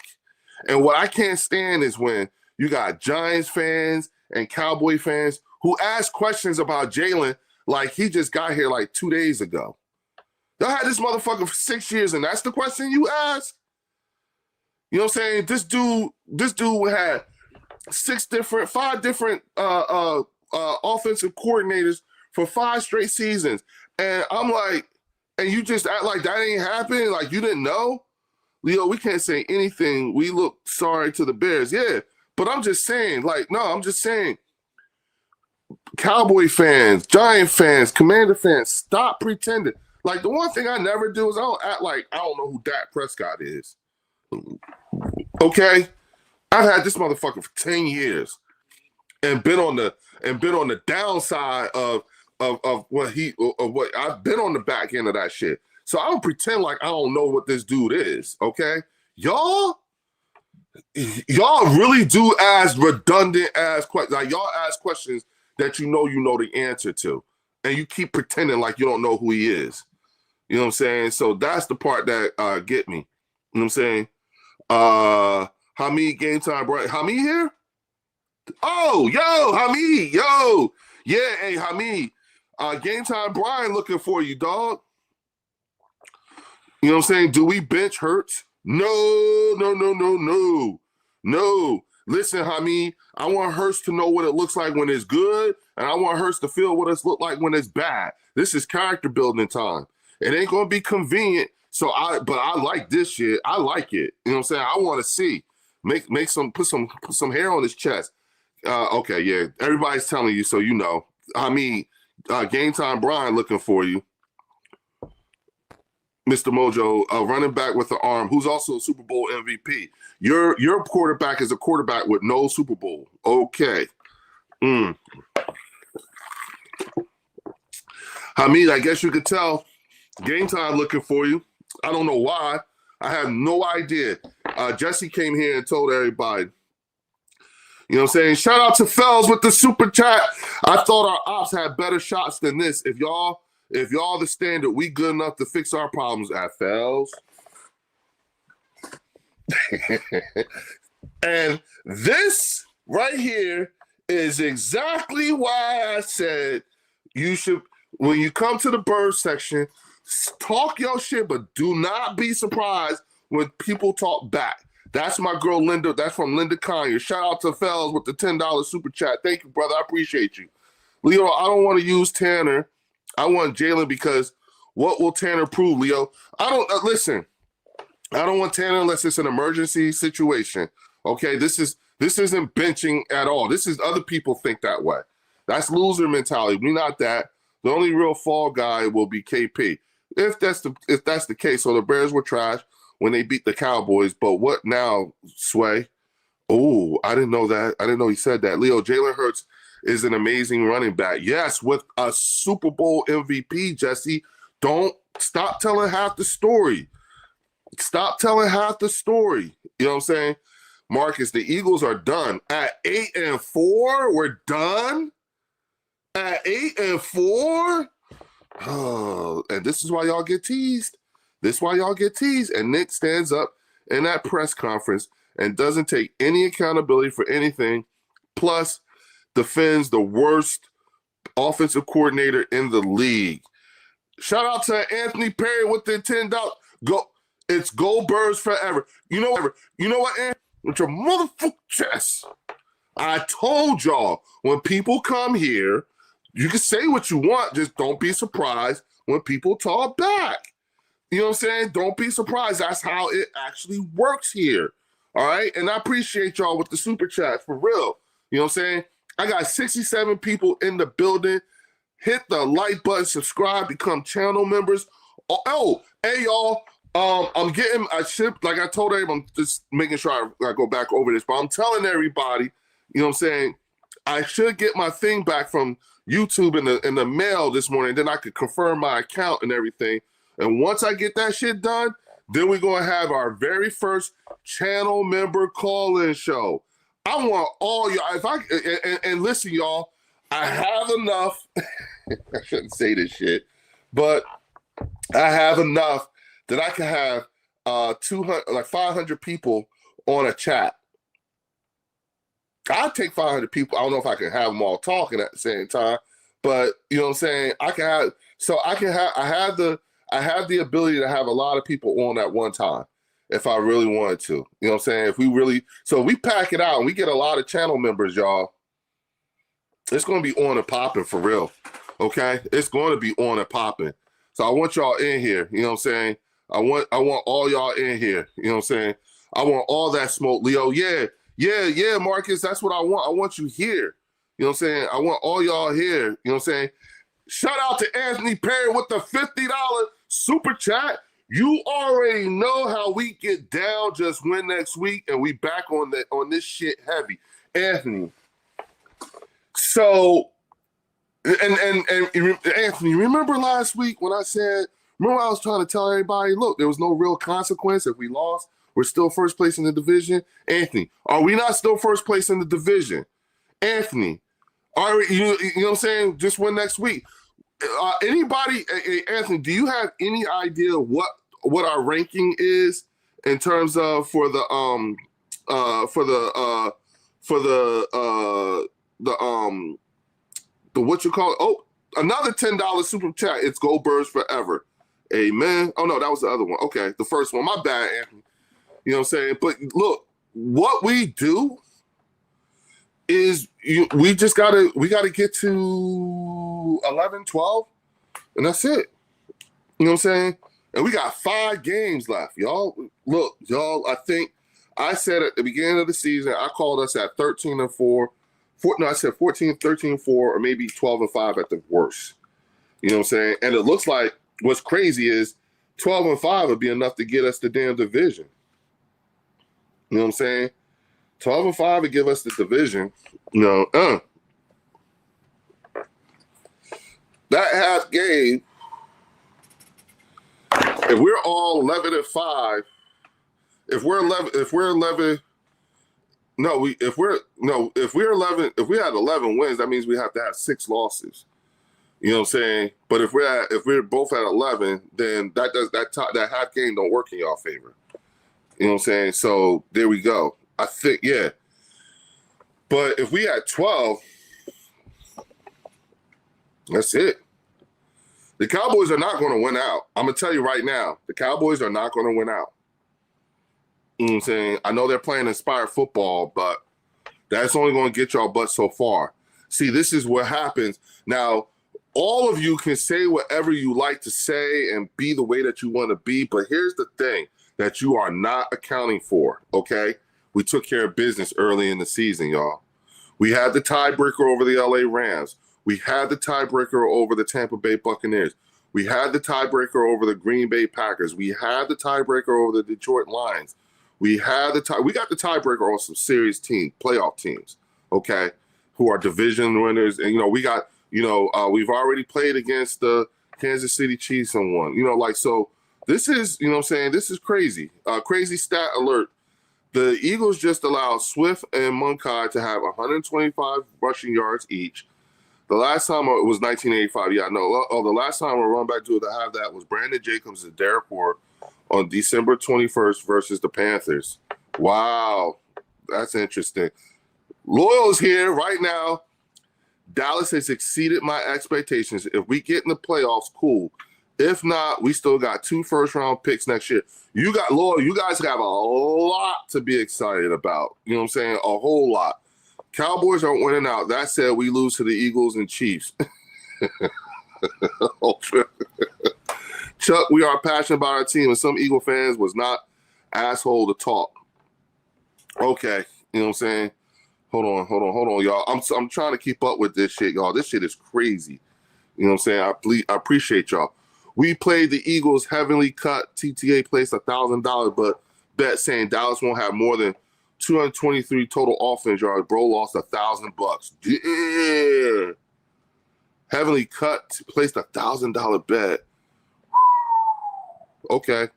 And what I can't stand is when you got Giants fans and Cowboy fans who ask questions about Jalen like he just got here like 2 days ago. Y'all had this motherfucker for 6 years and that's the question you ask? You know what I'm saying? This dude had 5 different offensive coordinators for 5 straight seasons. And I'm like, and you just act like that ain't happened? Like you didn't know? Leo, we can't say anything. We look sorry to the Bears. Yeah, but I'm just saying, like, no, I'm just saying, Cowboy fans, Giant fans, Commander fans, stop pretending. Like, the one thing I never do is I don't act like I don't know who Dak Prescott is. Okay? I've had this motherfucker for 10 years and been on the downside of what I've been on the back end of that shit. So I don't pretend like I don't know what this dude is, okay? Y'all really do ask redundant ass questions. Like y'all ask questions that you know the answer to. And you keep pretending like you don't know who he is. You know what I'm saying? So that's the part that get me. You know what I'm saying? Hamid Game Time Brian. Hamid here? Oh, yo, Hamid, yo. Yeah, hey, Hamid. Game Time Brian looking for you, dog. You know what I'm saying? Do we bench Hurts? No. Listen, Hamid, I want Hurts to know what it looks like when it's good, and I want Hurts to feel what it's look like when it's bad. This is character building time. It ain't gonna be convenient. But I like this shit. I like it. You know what I'm saying? I want to see. Put some hair on his chest. Okay, yeah. Everybody's telling you, so you know. Hamid, Game Time Brian looking for you. Mr. Mojo, running back with the arm, who's also a Super Bowl MVP. Your quarterback is a quarterback with no Super Bowl. Okay. Hamid, I guess you could tell. Game Time looking for you. I don't know why. I have no idea. Jesse came here and told everybody. You know what I'm saying? Shout out to Fells with the super chat. I thought our ops had better shots than this. If y'all the standard, we good enough to fix our problems at Fells. And this right here is exactly why I said you should, when you come to the bird section, talk your shit, but do not be surprised when people talk back. That's my girl Linda. That's from Linda Conyer. Shout out to Fells with the $10 super chat. Thank you, brother. I appreciate you. Leo, I don't want to use Tanner. I want Jalen because what will Tanner prove, Leo? I don't listen. I don't want Tanner unless it's an emergency situation. Okay, this isn't benching at all. This is other people think that way. That's loser mentality. We're not that. The only real fall guy will be KP. If that's the case, so the Bears were trash when they beat the Cowboys. But what now, Sway? Oh, I didn't know that. I didn't know he said that. Leo, Jalen Hurts is an amazing running back. Yes, with a Super Bowl MVP, Jesse. Don't stop telling half the story. Stop telling half the story. You know what I'm saying? Marcus, the Eagles are done. At 8-4, we're done? At 8-4? Oh, and this is why y'all get teased. This is why y'all get teased. And Nick stands up in that press conference and doesn't take any accountability for anything, plus defends the worst offensive coordinator in the league. Shout out to Anthony Perry with the $10. It's Go Birds forever. You know what, Anthony? With your motherfucking chest. I told y'all, when people come here, you can say what you want, just don't be surprised when people talk back. You know what I'm saying? Don't be surprised. That's how it actually works here. All right? And I appreciate y'all with the super chat, for real. You know what I'm saying? I got 67 people in the building. Hit the like button, subscribe, become channel members. Oh, hey, y'all. Like I told everybody, I'm just making sure I go back over this, but I'm telling everybody, you know what I'm saying, I should get my thing back from YouTube in the mail this morning, then I could confirm my account and everything. And once I get that shit done, then we're going to have our very first channel member call-in show. I want all y'all, and listen, y'all, I have enough, I shouldn't say this shit, but I have enough that I can have 500 people on a chat. I'll take 500 people. I don't know if I can have them all talking at the same time, but you know what I'm saying? I have the ability to have a lot of people on at one time if I really wanted to. You know what I'm saying? So we pack it out and we get a lot of channel members, y'all. It's going to be on and popping for real. Okay? It's going to be on and popping. So I want y'all in here. You know what I'm saying? I want all y'all in here. You know what I'm saying? I want all that smoke, Leo. Yeah, Marcus, that's what I want. I want you here. You know what I'm saying? I want all y'all here. You know what I'm saying? Shout out to Anthony Perry with the $50 super chat. You already know how we get down. Just win next week, and we back on this shit heavy. Anthony. So, and Anthony, remember last week when I said, remember I was trying to tell everybody, look, there was no real consequence if we lost. We're still first place in the division. Anthony, are we not still first place in the division? Anthony, you know what I'm saying? Just win next week. Anybody, Anthony, do you have any idea what our ranking is in terms of for the what you call it? Oh, another $10 super chat. It's Go Birds forever. Amen. Oh no, that was the other one. Okay, the first one. My bad, Anthony. You know what I'm saying? But look, what we do is we gotta get to 11, 12, and that's it. You know what I'm saying? And we got 5 games left, y'all. Look, y'all, I think I said at the beginning of the season, I called us at 13-4. I said 14, 13-4, or maybe 12-5 at the worst. You know what I'm saying? And it looks like what's crazy is 12-5 would be enough to get us the damn division. You know what I'm saying? 12-5 would give us the division. You know, that half game, if we're all 11-5, if we had 11 wins, that means we have to have 6 losses. You know what I'm saying? But if we're both at 11, then that half game don't work in y'all favor. You know what I'm saying? So there we go. I think, yeah. But if we had 12, that's it. The Cowboys are not going to win out. I'm going to tell you right now, the Cowboys are not going to win out. You know what I'm saying? I know they're playing inspired football, but that's only going to get y'all butt so far. See, this is what happens. Now, all of you can say whatever you like to say and be the way that you want to be, but here's the thing that you are not accounting for, okay? We took care of business early in the season, y'all. We had the tiebreaker over the LA Rams. We had the tiebreaker over the Tampa Bay Buccaneers. We had the tiebreaker over the Green Bay Packers. We had the tiebreaker over the Detroit Lions. We got the tiebreaker on some serious playoff teams, okay, who are division winners. And, we've already played against the Kansas City Chiefs and won. So this is, you know what I'm saying, this is crazy. Crazy stat alert. The Eagles just allowed Swift and Munkai to have 125 rushing yards each. The last time it was 1985. Yeah, no. The last time a run back duo to have that was Brandon Jacobs and Derek Ward on December 21st versus the Panthers. Wow, that's interesting. Loyal's here right now. Dallas has exceeded my expectations. If we get in the playoffs, cool. If not, we still got 2 first-round picks next year. You guys have a lot to be excited about. You know what I'm saying? A whole lot. Cowboys aren't winning out. That said, we lose to the Eagles and Chiefs. Chuck, we are passionate about our team, and some Eagle fans was not asshole to talk. Okay, you know what I'm saying? Hold on, y'all. I'm trying to keep up with this shit, y'all. This shit is crazy. You know what I'm saying? I appreciate y'all. We played the Eagles heavily cut. TTA placed $1,000, but bet saying Dallas won't have more than 223 total offense yards. Bro lost $1,000. Yeah. Heavily cut, placed $1,000 bet. Okay.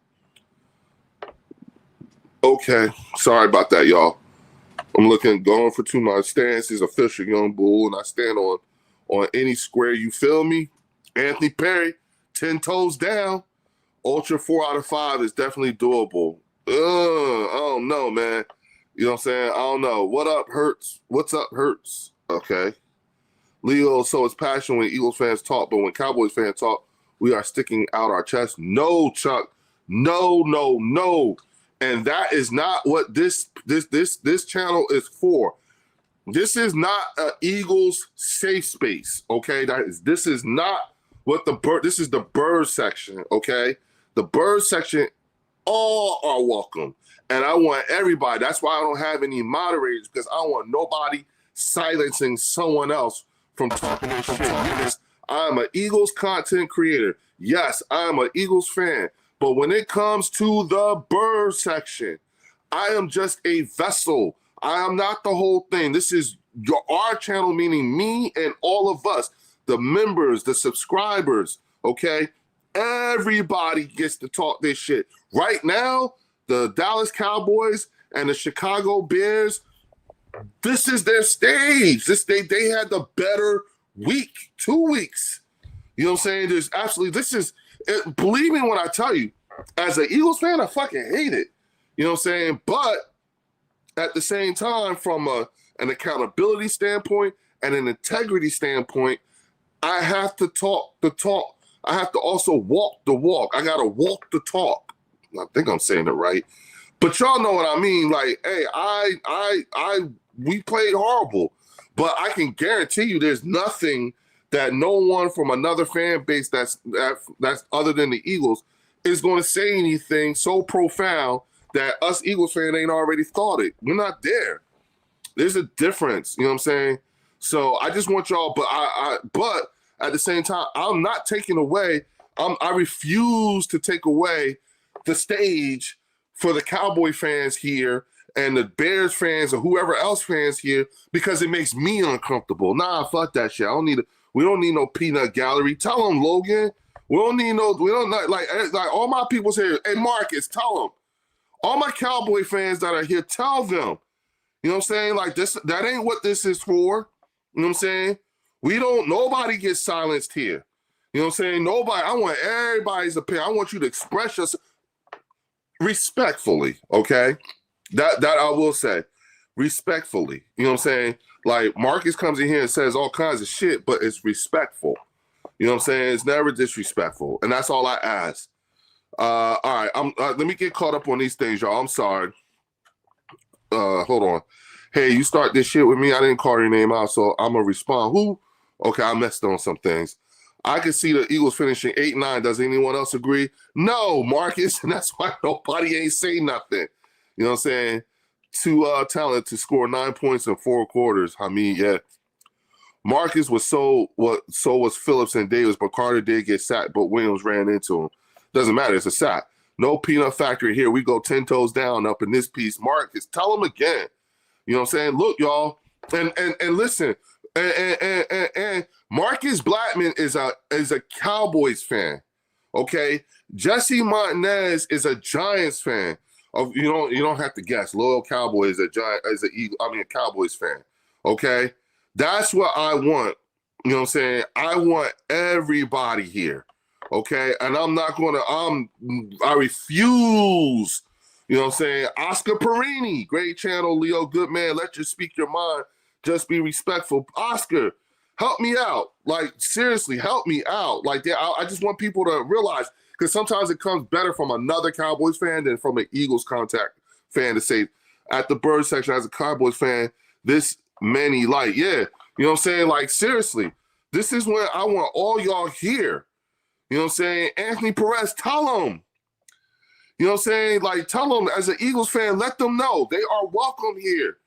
Sorry about that, y'all. I'm going for 2. My stance is official, young bull, and I stand on any square. You feel me? Anthony Perry, 10 toes down. Ultra 4 out of 5 is definitely doable. I don't know, man. You know what I'm saying? I don't know. What up, Hurts? What's up, Hurts? Okay. Leo, so it's passion when Eagles fans talk, but when Cowboys fans talk, we are sticking out our chest. No, Chuck. No. And that is not what this channel is for. This is not an Eagles safe space, okay? This is not what this is the bird section, okay? The bird section, all are welcome. And I want everybody. That's why I don't have any moderators, because I don't want nobody silencing someone else from talking this shit. Yes, I'm an Eagles content creator. Yes, I'm an Eagles fan. But when it comes to the bird section, I am just a vessel. I am not the whole thing. This is our channel, meaning me and all of us, the members, the subscribers, okay? Everybody gets to talk this shit. Right now, the Dallas Cowboys and the Chicago Bears, this is their stage. They had the better week, 2 weeks. You know what I'm saying? There's absolutely, believe me when I tell you, as an Eagles fan, I fucking hate it. You know what I'm saying? But at the same time, from an accountability standpoint and an integrity standpoint, I have to talk the talk. I have to also walk the walk. I got to walk the talk. I think I'm saying it right. But y'all know what I mean. Like, hey, we played horrible. But I can guarantee you there's nothing that no one from another fan base that's other than the Eagles is going to say anything so profound that us Eagles fans ain't already thought it. We're not there. There's a difference. You know what I'm saying? So I just want y'all, but at the same time, I'm not taking away. I refuse to take away the stage for the Cowboy fans here and the Bears fans or whoever else fans here because it makes me uncomfortable. Nah, fuck that shit. We don't need no peanut gallery. Tell them, Logan. We don't like all my people say, hey, Marcus, tell them. All my Cowboy fans that are here, tell them. You know what I'm saying? Like this, that ain't what this is for. You know what I'm saying? Nobody gets silenced here. You know what I'm saying? Nobody, I want everybody's opinion. I want you to express yourself respectfully, okay? That I will say. Respectfully. You know what I'm saying? Like Marcus comes in here and says all kinds of shit, but it's respectful. You know what I'm saying? It's never disrespectful. And that's all I ask. All right, let me get caught up on these things, y'all. I'm sorry. Hold on. Hey, you start this shit with me. I didn't call your name out, so I'm going to respond. Who? Okay, I messed on some things. I can see the Eagles finishing 8-9. Does anyone else agree? No, Marcus. And that's why nobody ain't saying nothing. You know what I'm saying? Too talented to score 9 points in 4 quarters. I mean, yeah. Marcus was so was Phillips and Davis, but Carter did get sacked, but Williams ran into him. Doesn't matter. It's a sack. No peanut factory here. We go 10 toes down up in this piece. Marcus, tell him again. You know what I'm saying? Look, y'all, and listen, and Marcus Blackman is a Cowboys fan. Okay, Jesse Martinez is a Giants fan. You don't have to guess. Loyal Cowboy is a Cowboys fan. Okay, that's what I want. You know what I'm saying? I want everybody here. Okay, and I refuse. You know what I'm saying? Oscar Perini, great channel, Leo, good man. Let you speak your mind. Just be respectful. Oscar, Help me out. Like, seriously, help me out. Like, I just want people to realize, because sometimes it comes better from another Cowboys fan than from an Eagles contact fan to say, at the bird section as a Cowboys fan, this many, like, yeah, you know what I'm saying? Like, seriously, this is when I want all y'all here. You know what I'm saying? Anthony Perez, tell them. You know what I'm saying? Like, tell them as an Eagles fan, let them know they are welcome here.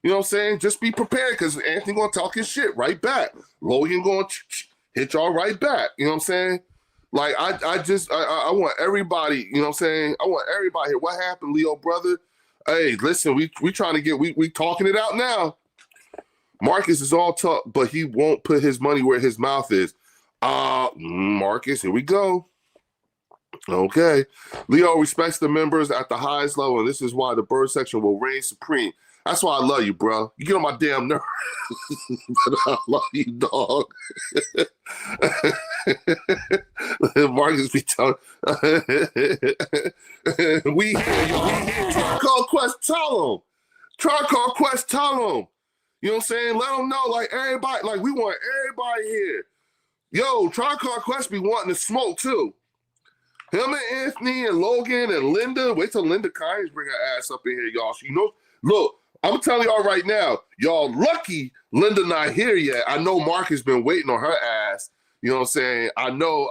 You know what I'm saying? Just be prepared, because Anthony gonna talk his shit right back. Logan gonna hit y'all right back. You know what I'm saying? Like, I want everybody, you know what I'm saying? I want everybody here. What happened, Leo, brother? Hey, listen, we trying to get, we talking it out now. Marcus is all talk, but he won't put his money where his mouth is. Marcus, here we go. Okay. Leo respects the members at the highest level, and this is why the bird section will reign supreme. That's why I love you, bro. You get on my damn nerves. But I love you, dog. Marcus be telling we call Quest, tell him. Try call Quest, tell him. You know what I'm saying? Let them know, like, everybody, like, we want everybody here. Yo, Try call Quest be wanting to smoke too. Him and Anthony and Logan and Linda. Wait till Linda Kynes bring her ass up in here, y'all. So, you know, look, I'm telling y'all right now, y'all lucky Linda not here yet. I know Mark has been waiting on her ass. You know what I'm saying? I know.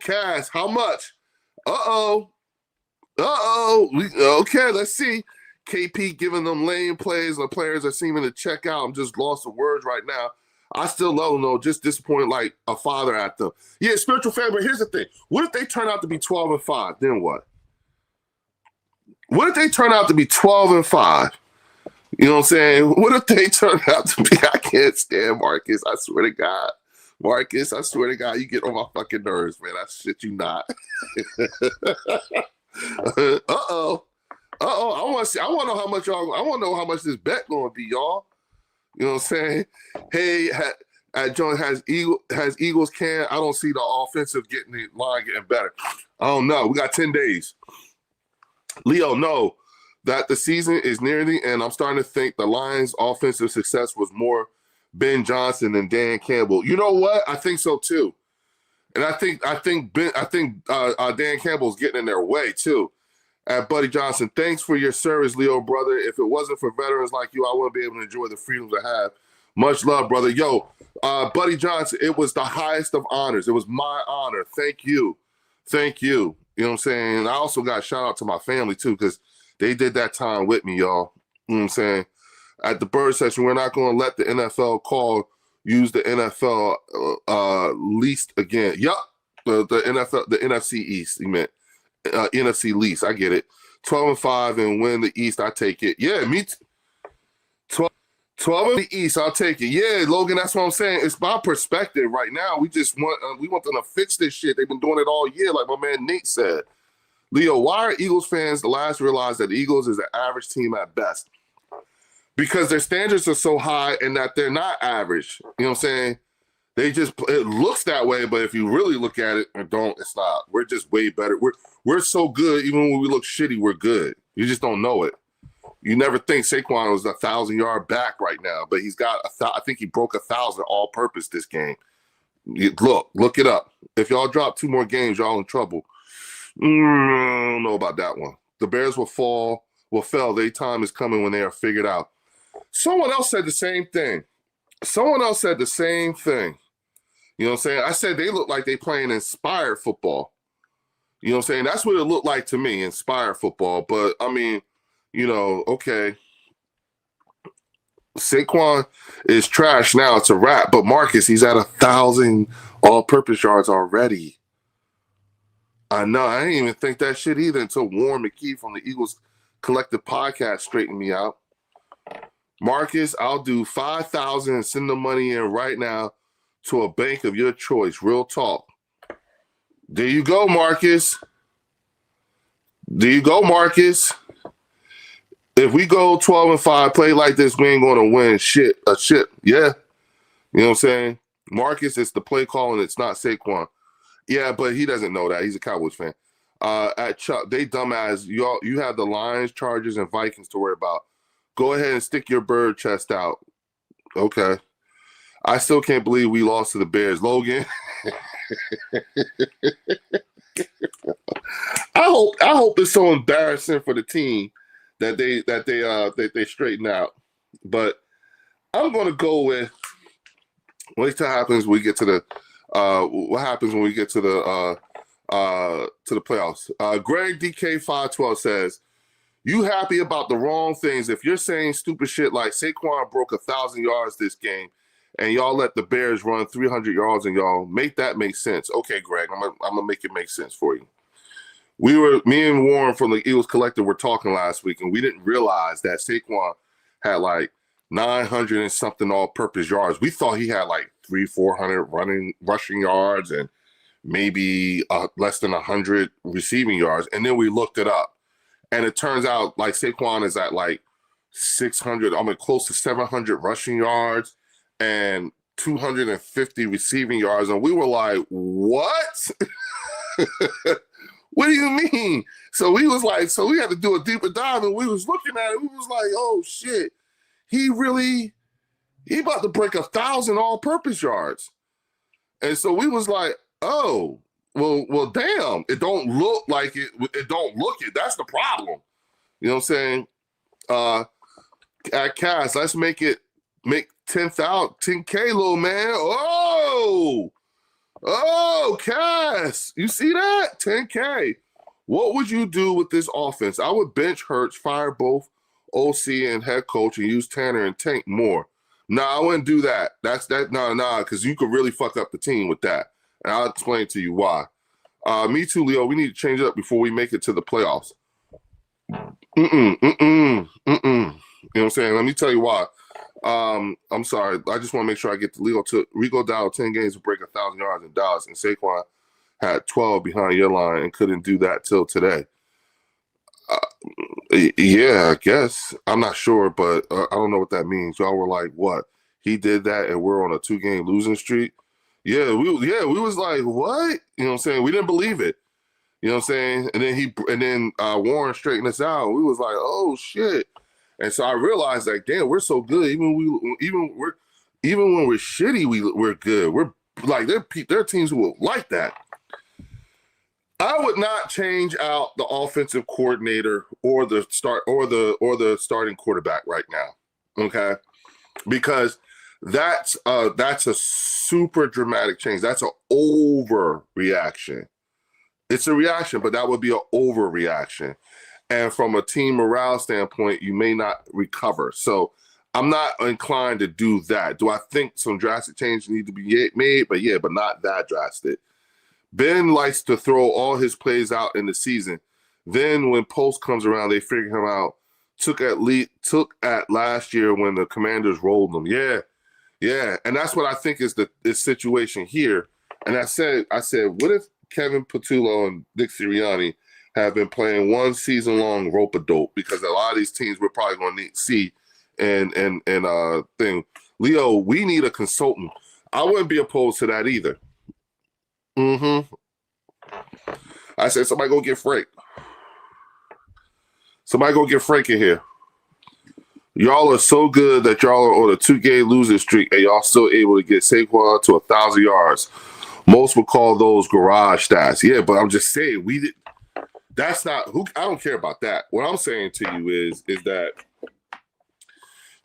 Cass, how much? Okay, let's see. KP giving them lane plays. The players are seeming to check out. I'm just lost for words right now. I still love them, though, just disappointed like a father at them. Yeah, spiritual family, but here's the thing. What if they turn out to be 12-5? Then what? What if they turn out to be 12-5? You know what I'm saying? What if they turn out to be, I can't stand Marcus. I swear to God. Marcus, I swear to God, you get on my fucking nerves, man. I shit you not. Uh-oh. I want to see. I want to know how much y'all. I want to know how much this bet going to be, y'all. You know what I'm saying? Hey, John has Eagles can. I don't see the offensive getting the line getting better. I don't know. We got 10 days. Leo, know that the season is near the end. I'm starting to think the Lions' offensive success was more Ben Johnson than Dan Campbell. You know what? I think so too. And I think Dan Campbell's getting in their way too. Buddy Johnson, thanks for your service, Leo, brother. If it wasn't for veterans like you, I wouldn't be able to enjoy the freedoms I have. Much love, brother. Yo, Buddy Johnson, it was the highest of honors. It was my honor. Thank you. Thank you. You know what I'm saying? And I also got a shout out to my family, too, because they did that time with me, y'all. You know what I'm saying? At the bird session, we're not going to let the NFL use the NFL least again. Yup. The NFL, the NFC East, you meant. NFC least, I get it. 12-5 and win the East, I take it. Yeah, me too. 12 in the East, I'll take it. Yeah, Logan, that's what I'm saying. It's my perspective right now. We just want we want them to fix this shit. They've been doing it all year, like my man Nate said. Leo, why are Eagles fans the last to realize that the Eagles is an average team at best? Because their standards are so high and that they're not average. You know what I'm saying? It looks that way, but if you really look at it, it's not. We're just way better. We're so good, even when we look shitty, we're good. You just don't know it. You never think Saquon was 1,000-yard back right now, but he's got I think he broke 1,000 all-purpose this game. Look it up. If y'all drop 2 more games, y'all in trouble. I don't know about that one. The Bears will fall. Their time is coming when they are figured out. Someone else said the same thing. You know what I'm saying? I said they look like they playing inspired football. You know what I'm saying? That's what it looked like to me, inspired football. But, I mean, you know, okay. Saquon is trash now. It's a wrap. But Marcus, he's at 1,000 all-purpose yards already. I know. I didn't even think that shit either until Warren McKee from the Eagles Collective Podcast straightened me out. Marcus, I'll do 5,000 and send the money in right now to a bank of your choice. Real talk. There you go, Marcus. If we go 12-5, play like this, we ain't going to win shit. Yeah. You know what I'm saying? Marcus, it's the play calling. It's not Saquon. Yeah, but he doesn't know that. He's a Cowboys fan. At Chuck, they dumbass. You have the Lions, Chargers, and Vikings to worry about. Go ahead and stick your bird chest out. Okay. I still can't believe we lost to the Bears. Logan, I hope it's so embarrassing for the team that they straighten out. But I'm gonna go with what happens when we get to the what happens when we get to the playoffs. Greg DK512 says, "You happy about the wrong things? If you're saying stupid shit like Saquon broke 1,000 yards this game, and y'all let the Bears run 300 yards, and y'all make that make sense." Okay, Greg, I'm gonna make it make sense for you. Me and Warren from the Eagles Collective were talking last week, and we didn't realize that Saquon had like 900 and something all-purpose yards. We thought he had like 300-400 rushing yards and maybe less than 100 receiving yards. And then we looked it up, and it turns out like Saquon is at like 600, close to 700 rushing yards and 250 receiving yards. And we were like, what? What do you mean? So we had to do a deeper dive, and we was looking at it. We was like, oh shit, he about to break 1,000 all-purpose yards. And so we was like, oh, well, damn, it don't look like it. It don't look it. That's the problem. You know what I'm saying? At Cass, let's make 10K, little man. Oh, Cass, you see that? 10K. What would you do with this offense? I would bench Hurts, fire both OC and head coach, and use Tanner and Tank more. I wouldn't do that. Because you could really fuck up the team with that. And I'll explain to you why. Me too, Leo. We need to change it up before we make it to the playoffs. You know what I'm saying? Let me tell you why. I'm sorry. I just want to make sure I get to Leo. Rico Dowdle 10 games to break 1,000 yards in Dallas, and Saquon had 12 behind your line and couldn't do that till today. Yeah, I guess. I'm not sure, but I don't know what that means. Y'all were like, what? He did that and we're on a 2-game losing streak? Yeah, we was like, what? You know what I'm saying? We didn't believe it. You know what I'm saying? And then Warren straightened us out. We was like, oh shit. And so I realized like, damn, we're so good. Even when we're shitty, we're good. We're like there are teams who will like that. I would not change out the offensive coordinator or the starting quarterback right now. Okay? Because that's a super dramatic change. That's an overreaction. It's a reaction, but that would be an overreaction. And from a team morale standpoint, you may not recover. So I'm not inclined to do that. Do I think some drastic changes need to be made? But not that drastic. Ben likes to throw all his plays out in the season. Then when post comes around, they figure him out. Took at last year when the Commanders rolled them. Yeah. And that's what I think is the situation here. And I said, what if Kevin Patullo and Nick Sirianni have been playing one season-long rope-a-dope? Because a lot of these teams we're probably going to see and thing. Leo, we need a consultant. I wouldn't be opposed to that either. I said, somebody go get Frank. Somebody go get Frank in here. Y'all are so good that y'all are on a 2-game losing streak, and y'all still able to get Saquon to 1,000 yards. Most would call those garage stats. Yeah, but I'm just saying that's not who. I don't care about that. What I'm saying to you is that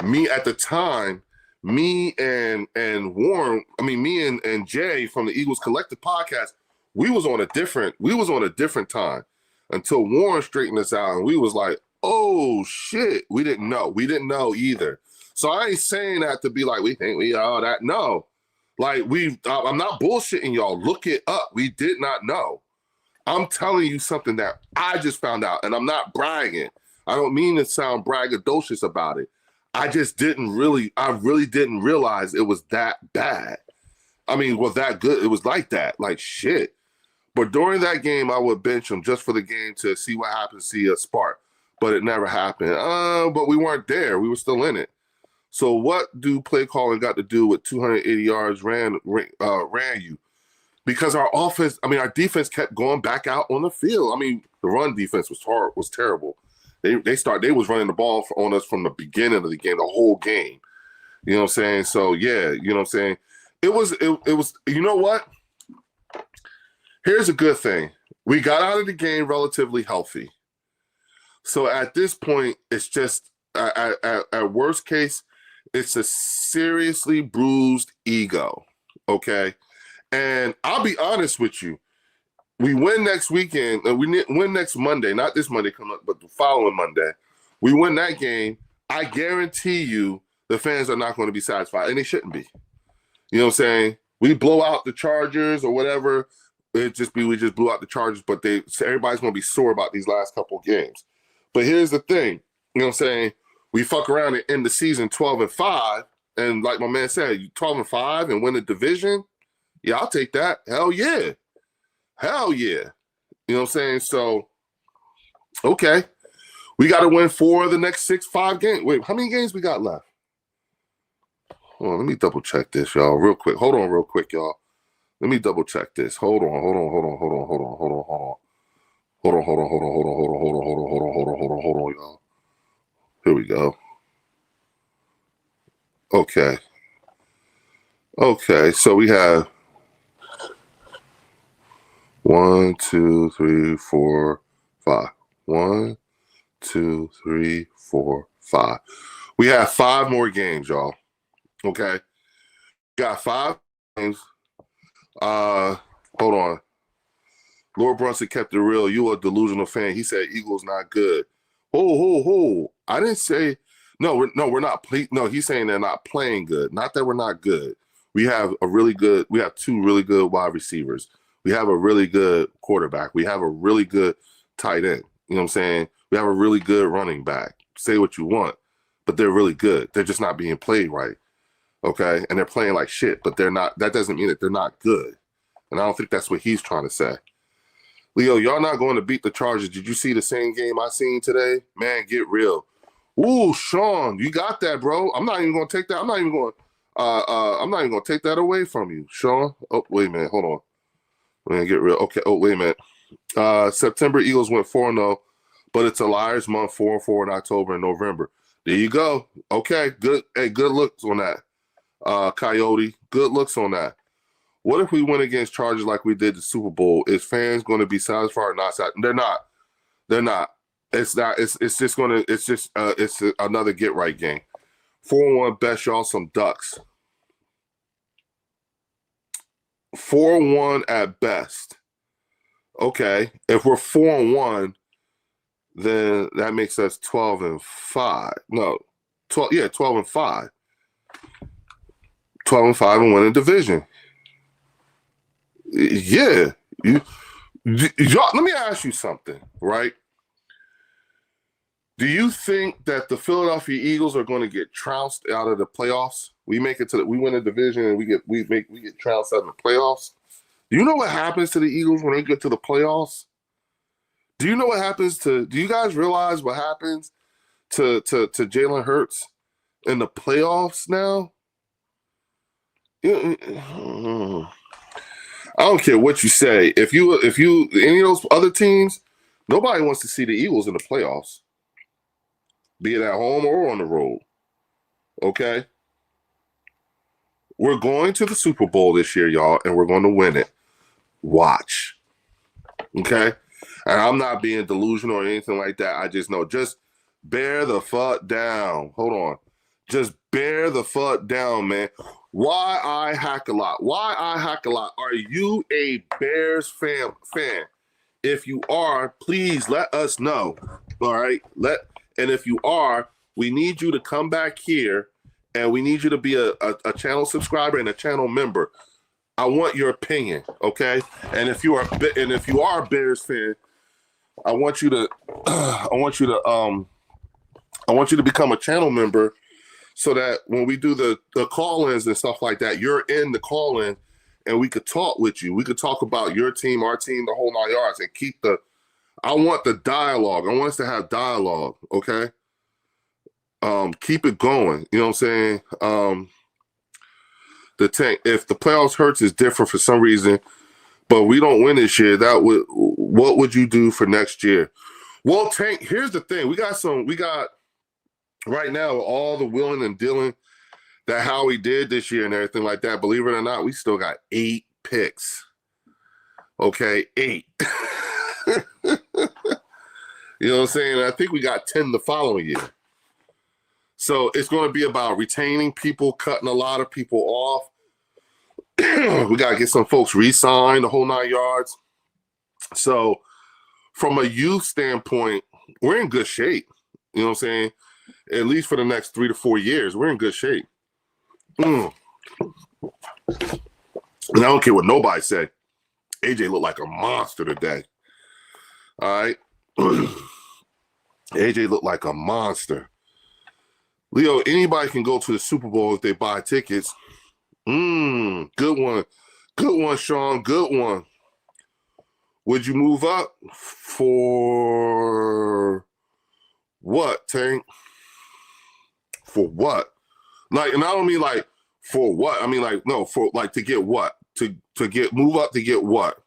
me at the time, me and Warren, me and Jay from the Eagles Collective podcast, we was on a different time until Warren straightened us out, and we was like, oh shit, we didn't know either. So I ain't saying that to be like we think we all that. No, like I'm not bullshitting y'all. Look it up. We did not know. I'm telling you something that I just found out, and I'm not bragging. I don't mean to sound braggadocious about it. I really didn't realize it was that bad. Was that good? It was like that, like shit. But during that game, I would bench him just for the game to see what happens, see a spark. But it never happened. But we weren't there. We were still in it. So what do play calling got to do with 280 yards ran you? Because our offense, our defense kept going back out on the field. The run defense was terrible. They was running the ball on us from the beginning of the game, the whole game. You know what I'm saying? So yeah, you know what I'm saying? It was you know what? Here's a good thing. We got out of the game relatively healthy. So at this point, it's just at worst case, it's a seriously bruised ego. Okay. And I'll be honest with you. We win next weekend, and we win next Monday, not this Monday coming up, but the following Monday. We win that game. I guarantee you the fans are not going to be satisfied, and they shouldn't be. You know what I'm saying? We blow out the Chargers or whatever. It just be we just blew out the Chargers, but everybody's going to be sore about these last couple of games. But here's the thing. You know what I'm saying? We fuck around and end the season 12-5, and like my man said, 12-5 and win the division. Yeah, I'll take that. Hell yeah. Hell yeah. You know what I'm saying? So, okay. We got to win 4 of the next 5 games. Wait, how many games we got left? Hold on, let me double check this, y'all, real quick. Hold on real quick, y'all. Let me double check this. Hold on, y'all. Here we go. Okay. Okay, so we have 1, 2, 3, 4, 5. 1, 2, 3, 4, 5. We have 5 more games, y'all. Okay. Got 5 games. Hold on. Lord Brunson kept it real. You a delusional fan. He said Eagles not good. Ho. I didn't say we're not no, he's saying they're not playing good. Not that we're not good. We have 2 really good wide receivers. We have a really good quarterback. We have a really good tight end. You know what I'm saying? We have a really good running back. Say what you want, but they're really good. They're just not being played right. Okay? And they're playing like shit, but they're not. That doesn't mean that they're not good. And I don't think that's what he's trying to say. Leo, y'all not going to beat the Chargers. Did you see the same game I seen today? Man, get real. Ooh, Sean, you got that, bro. I'm not even going to take that. I'm not even going to take that away from you, Sean. Oh, wait a minute. Hold on. Man, get real. Okay. Oh, wait a minute. September Eagles went 4-0, but it's a liar's month, 4-4 in October and November. There you go. Okay, good. Hey, good looks on that. Coyote, good looks on that. What if we win against Chargers like we did the Super Bowl? Is fans going to be satisfied or not? They're not. They're not. It's not. It's just going to. It's just. It's another get right game. 4-1, best y'all some ducks. 4-1 at best. Okay, if we're 4-1, then that makes us 12-5. No, 12. Yeah, 12-5. 12-5 and win a division. Yeah, y'all, let me ask you something, right? Do you think that the Philadelphia Eagles are going to get trounced out of the playoffs? We win a division and we get trounced out of the playoffs. Do you know what happens to the Eagles when they get to the playoffs? Do you know what happens do you guys realize what happens to Jalen Hurts in the playoffs now? I don't care what you say. If you any of those other teams, nobody wants to see the Eagles in the playoffs, be it at home or on the road. Okay? We're going to the Super Bowl this year, y'all, and we're going to win it. Watch. Okay? And I'm not being delusional or anything like that. I just know. Just bear the fuck down. Hold on. Just bear the fuck down, man. Why I hack a lot? Are you a Bears fan? If you are, please let us know. All right? And if you are, we need you to come back here and we need you to be a channel subscriber and a channel member. I want your opinion, okay? And if you are a Bears fan, I want you to become a channel member so that when we do the call-ins and stuff like that, you're in the call-in and we could talk with you. We could talk about your team, our team, the whole 9 yards, and I want the dialogue. I want us to have dialogue, okay? Keep it going. You know what I'm saying? The tank. If the playoffs hurts is different for some reason, but we don't win this year, what would you do for next year? Well, Tank, here's the thing. We got right now all the willing and dealing that Howie did this year and everything like that, believe it or not, we still got 8 picks. Okay, 8. You know what I'm saying? I think we got 10 the following year. So it's going to be about retaining people, cutting a lot of people off. We got to get some folks re-signed, the whole 9 yards. So from a youth standpoint, we're in good shape. You know what I'm saying? At least for the next 3 to 4 years, we're in good shape. And I don't care what nobody say. AJ looked like a monster today. All right? AJ looked like a monster. Leo, anybody can go to the Super Bowl if they buy tickets. Good one. Good one, Sean. Good one. Would you move up for what, Tank? For what? Like, and I don't mean like for what? I mean like, no, for like to get what? To get move up to get what?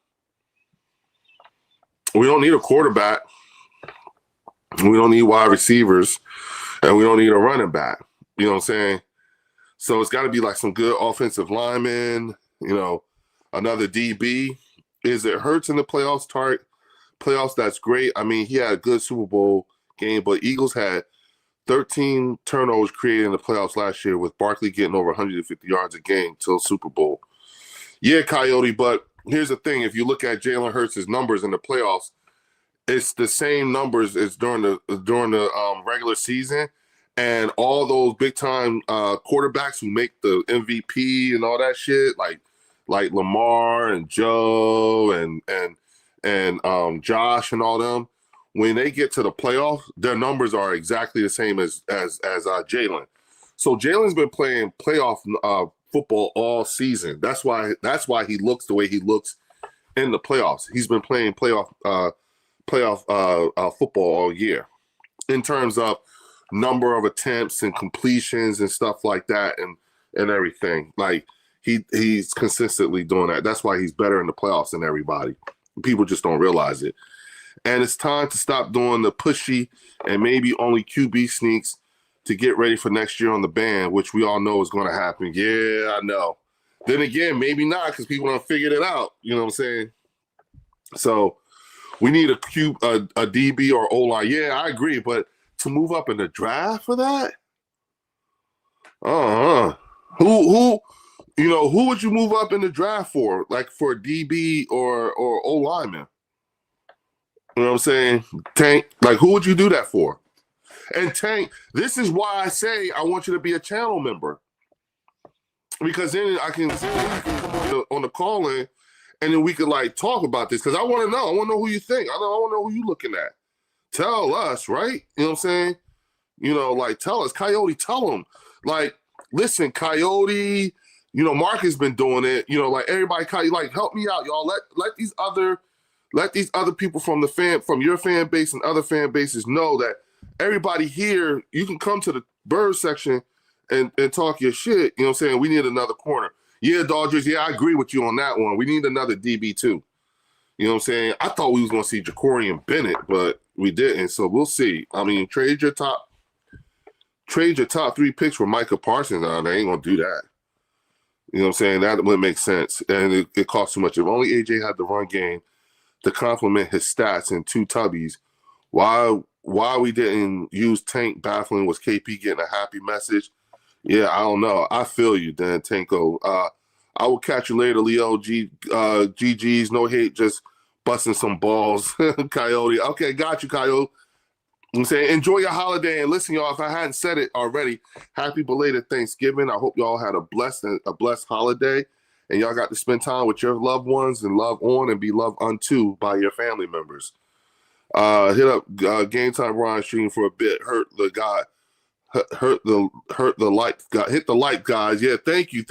We don't need a quarterback. We don't need wide receivers. And we don't need a running back. You know what I'm saying? So it's got to be like some good offensive linemen, you know, another DB. Is it Hurts in the playoffs? Playoffs, that's great. I mean, he had a good Super Bowl game, but Eagles had 13 turnovers created in the playoffs last year with Barkley getting over 150 yards a game till Super Bowl. Yeah, Coyote, but here's the thing. If you look at Jalen Hurts' numbers in the playoffs, it's the same numbers as during the regular season, and all those big time quarterbacks who make the MVP and all that shit, like Lamar and Joe and Josh and all them, when they get to the playoffs, their numbers are exactly the same as Jalen. So Jalen's been playing playoff football all season. That's why he looks the way he looks in the playoffs. He's been playing playoff football all year in terms of number of attempts and completions and stuff like that and everything. Like he's consistently doing that. That's why he's better in the playoffs than everybody. People just don't realize it. And it's time to stop doing the pushy and maybe only QB sneaks to get ready for next year on the ban, which we all know is going to happen. Yeah, I know. Then again, maybe not because people don't figured it out. You know what I'm saying? So we need a DB or O-line. Yeah, I agree. But to move up in the draft for that? Who would you move up in the draft for? Like for a DB or O-lineman? You know what I'm saying? Tank, like who would you do that for? And Tank, this is why I say I want you to be a channel member. Because then I can come on the call in and then we could like talk about this. Because I want to know. I want to know who you think. I want to know who you looking at. Tell us, right? You know what I'm saying? You know, like tell us. Coyote, tell them. Like, listen, Coyote, you know, Mark has been doing it. You know, like everybody, like help me out, y'all. Let these other people from your fan base and other fan bases know that everybody here, you can come to the bird section and talk your shit. You know what I'm saying? We need another corner. Yeah, Dodgers, yeah, I agree with you on that one. We need another DB too. You know what I'm saying? I thought we was going to see Jacorian Bennett, but we didn't. So we'll see. I mean, trade your top 3 picks for Micah Parsons. They ain't going to do that. You know what I'm saying? That wouldn't make sense. And it costs too much. If only AJ had the run game to complement his stats in 2 tubbies, why we didn't use Tank baffling was KP getting a happy message? Yeah, I don't know. I feel you, Dan Tanko. I will catch you later, Leo. GG's, no hate, just busting some balls. Coyote. Okay, got you, Coyote. I'm saying enjoy your holiday. And listen, y'all, if I hadn't said it already, happy belated Thanksgiving. I hope y'all had a blessed holiday. And y'all got to spend time with your loved ones and love on and be loved unto by your family members. Hit up Game Time Brian stream for a bit. Hit the like, guys. Yeah, thank you.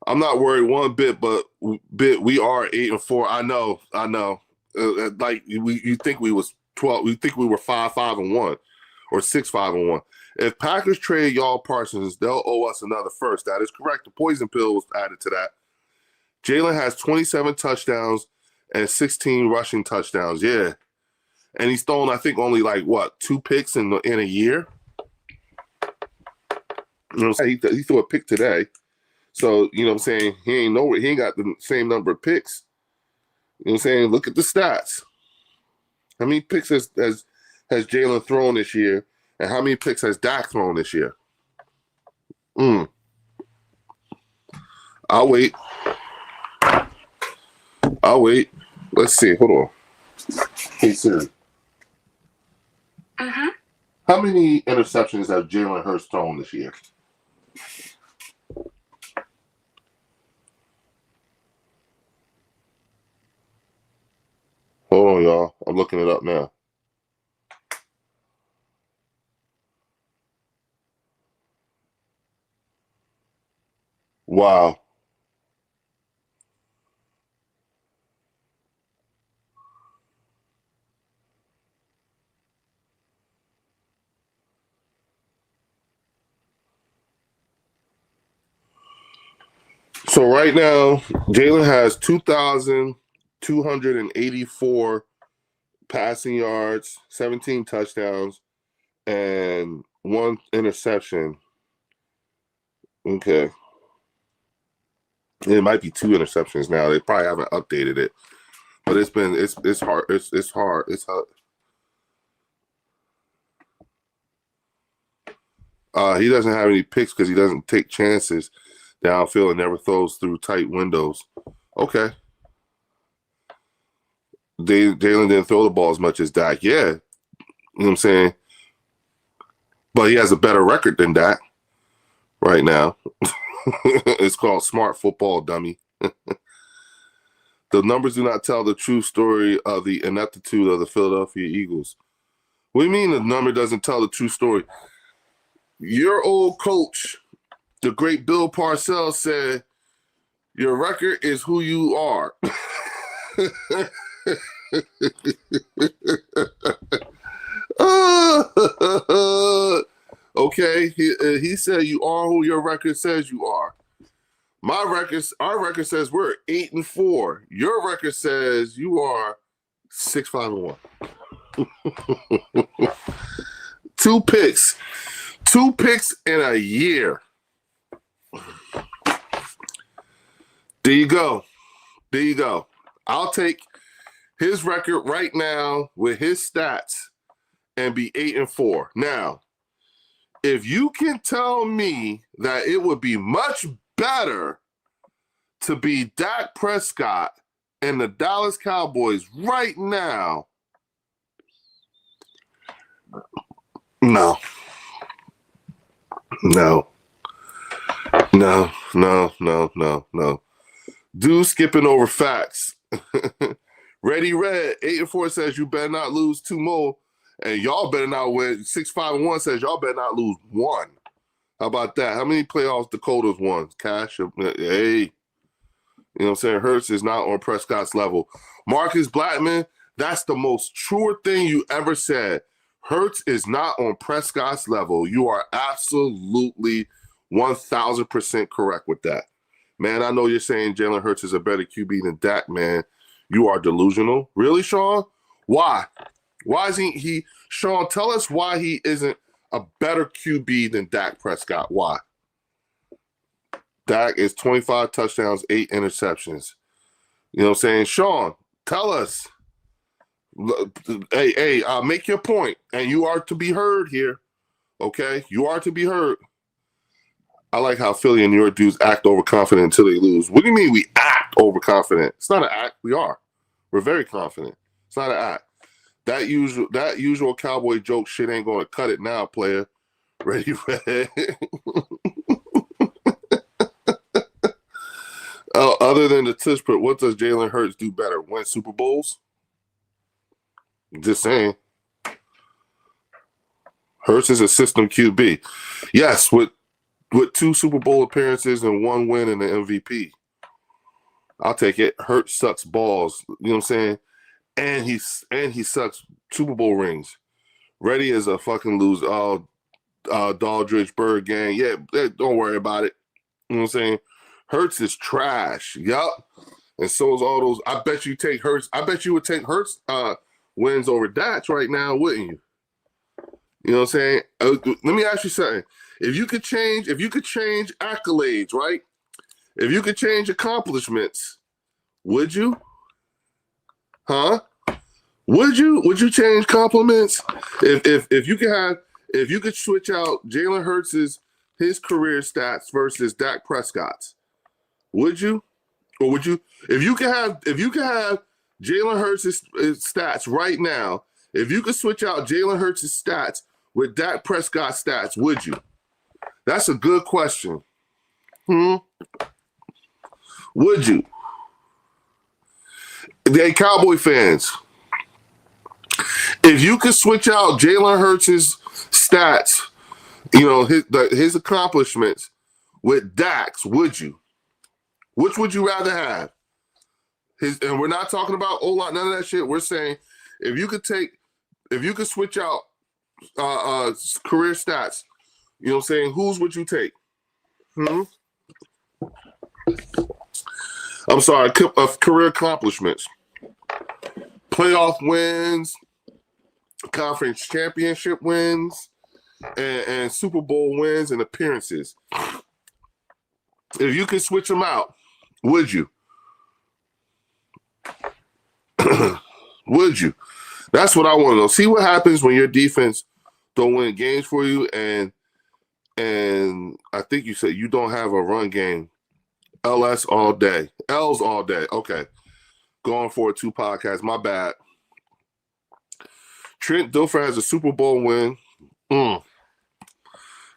I'm not worried one bit, but we are 8-4. I know. Like you think we was 12? We think we were 5-5-1 or 6-5-1. If Packers trade y'all Parsons, they'll owe us another first. That is correct. The poison pill was added to that. Jalen has 27 touchdowns and 16 rushing touchdowns. Yeah. And he's thrown, I think, only like, 2 picks in a year? You know what I'm saying? He threw a pick today. So, you know what I'm saying? He ain't got the same number of picks. You know what I'm saying? Look at the stats. How many picks has Jalen thrown this year? And how many picks has Dak thrown this year? I'll wait. Let's see. Hold on. Hey, Siri. How many interceptions have Jalen Hurts thrown this year? Hold on, y'all. I'm looking it up now. Wow. So right now, Jalen has 2,284 passing yards, 17 touchdowns, and 1 interception. Okay. It might be 2 interceptions now. They probably haven't updated it. But it's hard. It's hard. It's hard. He doesn't have any picks because he doesn't take chances downfield and never throws through tight windows. Okay. Jalen didn't throw the ball as much as Dak. Yeah. You know what I'm saying? But he has a better record than Dak right now. It's called smart football, dummy. The numbers do not tell the true story of the ineptitude of the Philadelphia Eagles. What do you mean the number doesn't tell the true story? Your old coach, the great Bill Parcells, said, your record is who you are. Okay, he said you are who your record says you are. Our record says we're 8-4. Your record says you are 6-5-1. 2 picks in a year. There you go. I'll take his record right now with his stats and be 8-4. Now, if you can tell me that it would be much better to be Dak Prescott and the Dallas Cowboys right now, no. Dude skipping over facts. Ready Red, 8-4 says you better not lose 2 more. And y'all better not win. 6-5-1 says y'all better not lose 1. How about that? How many playoffs Dakota's won? Cash? Hey. You know what I'm saying? Hurts is not on Prescott's level. Marcus Blackman, that's the most truer thing you ever said. Hurts is not on Prescott's level. You are absolutely 1,000% correct with that. Man, I know you're saying Jalen Hurts is a better QB than Dak, man. You are delusional. Really, Sean? Why? Why isn't he? Sean, tell us why he isn't a better QB than Dak Prescott. Why? Dak is 25 touchdowns, 8 interceptions. You know what I'm saying? Sean, tell us. Hey, make your point, and you are to be heard here. Okay? You are to be heard. I like how Philly and New York dudes act overconfident until they lose. What do you mean we act overconfident? It's not an act. We are. We're very confident. It's not an act. That usual cowboy joke shit ain't going to cut it now, player. Ready, Red. Other than the tush put, what does Jalen Hurts do better? Win Super Bowls? Just saying. Hurts is a system QB. Yes, with 2 Super Bowl appearances and 1 win in the MVP. I'll take it. Hurts sucks balls. You know what I'm saying? And he sucks Super Bowl rings. Reddy is a fucking loser. Daldridge, Bird gang. Yeah, don't worry about it. You know what I'm saying? Hurts is trash. Yup. And so is all those. I bet you take Hurts. I bet you would take Hurts wins over Dak right now, wouldn't you? You know what I'm saying? Let me ask you something. If you could change accolades, right? If you could change accomplishments, would you? Huh? Would you? Would you change compliments? If you could have if you could switch out Jalen Hurts' his career stats versus Dak Prescott's, would you? Or would you if you could have Jalen Hurts' stats right now, if you could switch out Jalen Hurts' stats with Dak Prescott's stats, would you? That's a good question. Would you? Hey, Cowboy fans, if you could switch out Jalen Hurts' stats, you know, his accomplishments with Dak's, would you? Which would you rather have? And we're not talking about O-line, none of that shit. We're saying if you could switch out career stats, you know what I'm saying, whose would you take? I'm sorry, career accomplishments. Playoff wins, conference championship wins, and Super Bowl wins and appearances. If you could switch them out, would you? Would you? That's what I want to know. See what happens when your defense don't win games for you, and I think you said you don't have a run game. LS all day. L's all day. Okay. Going for 2 podcasts. My bad. Trent Dilfer has a Super Bowl win. And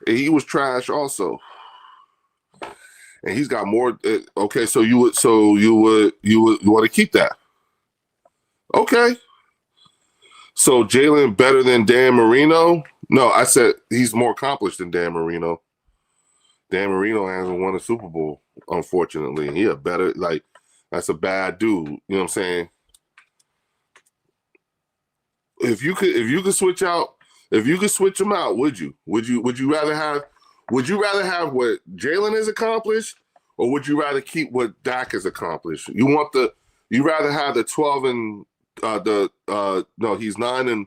he was trash also. And he's got more. Okay, so you would want to keep that. Okay. So Jalen better than Dan Marino? No, I said he's more accomplished than Dan Marino. Dan Marino hasn't won a Super Bowl, unfortunately. He a better, that's a bad dude. You know what I'm saying? If you could switch them out, would you? Would you rather have what Jalen has accomplished, or would you rather keep what Dak has accomplished? You rather have the 12 and no, he's 9 and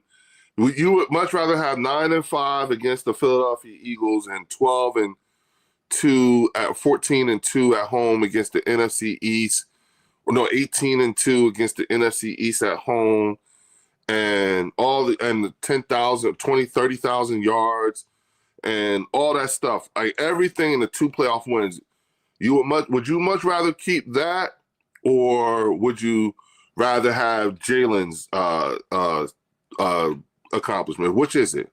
you would much rather have 9-5 against the Philadelphia Eagles and 12-2 at 14-2 at home against the NFC East, or no, 18-2 against the NFC East at home, and the 10,000, 20, 30,000 yards and all that stuff, like everything in the 2 playoff wins. Would you much rather keep that, or would you rather have Jalen's accomplishment? Which is it?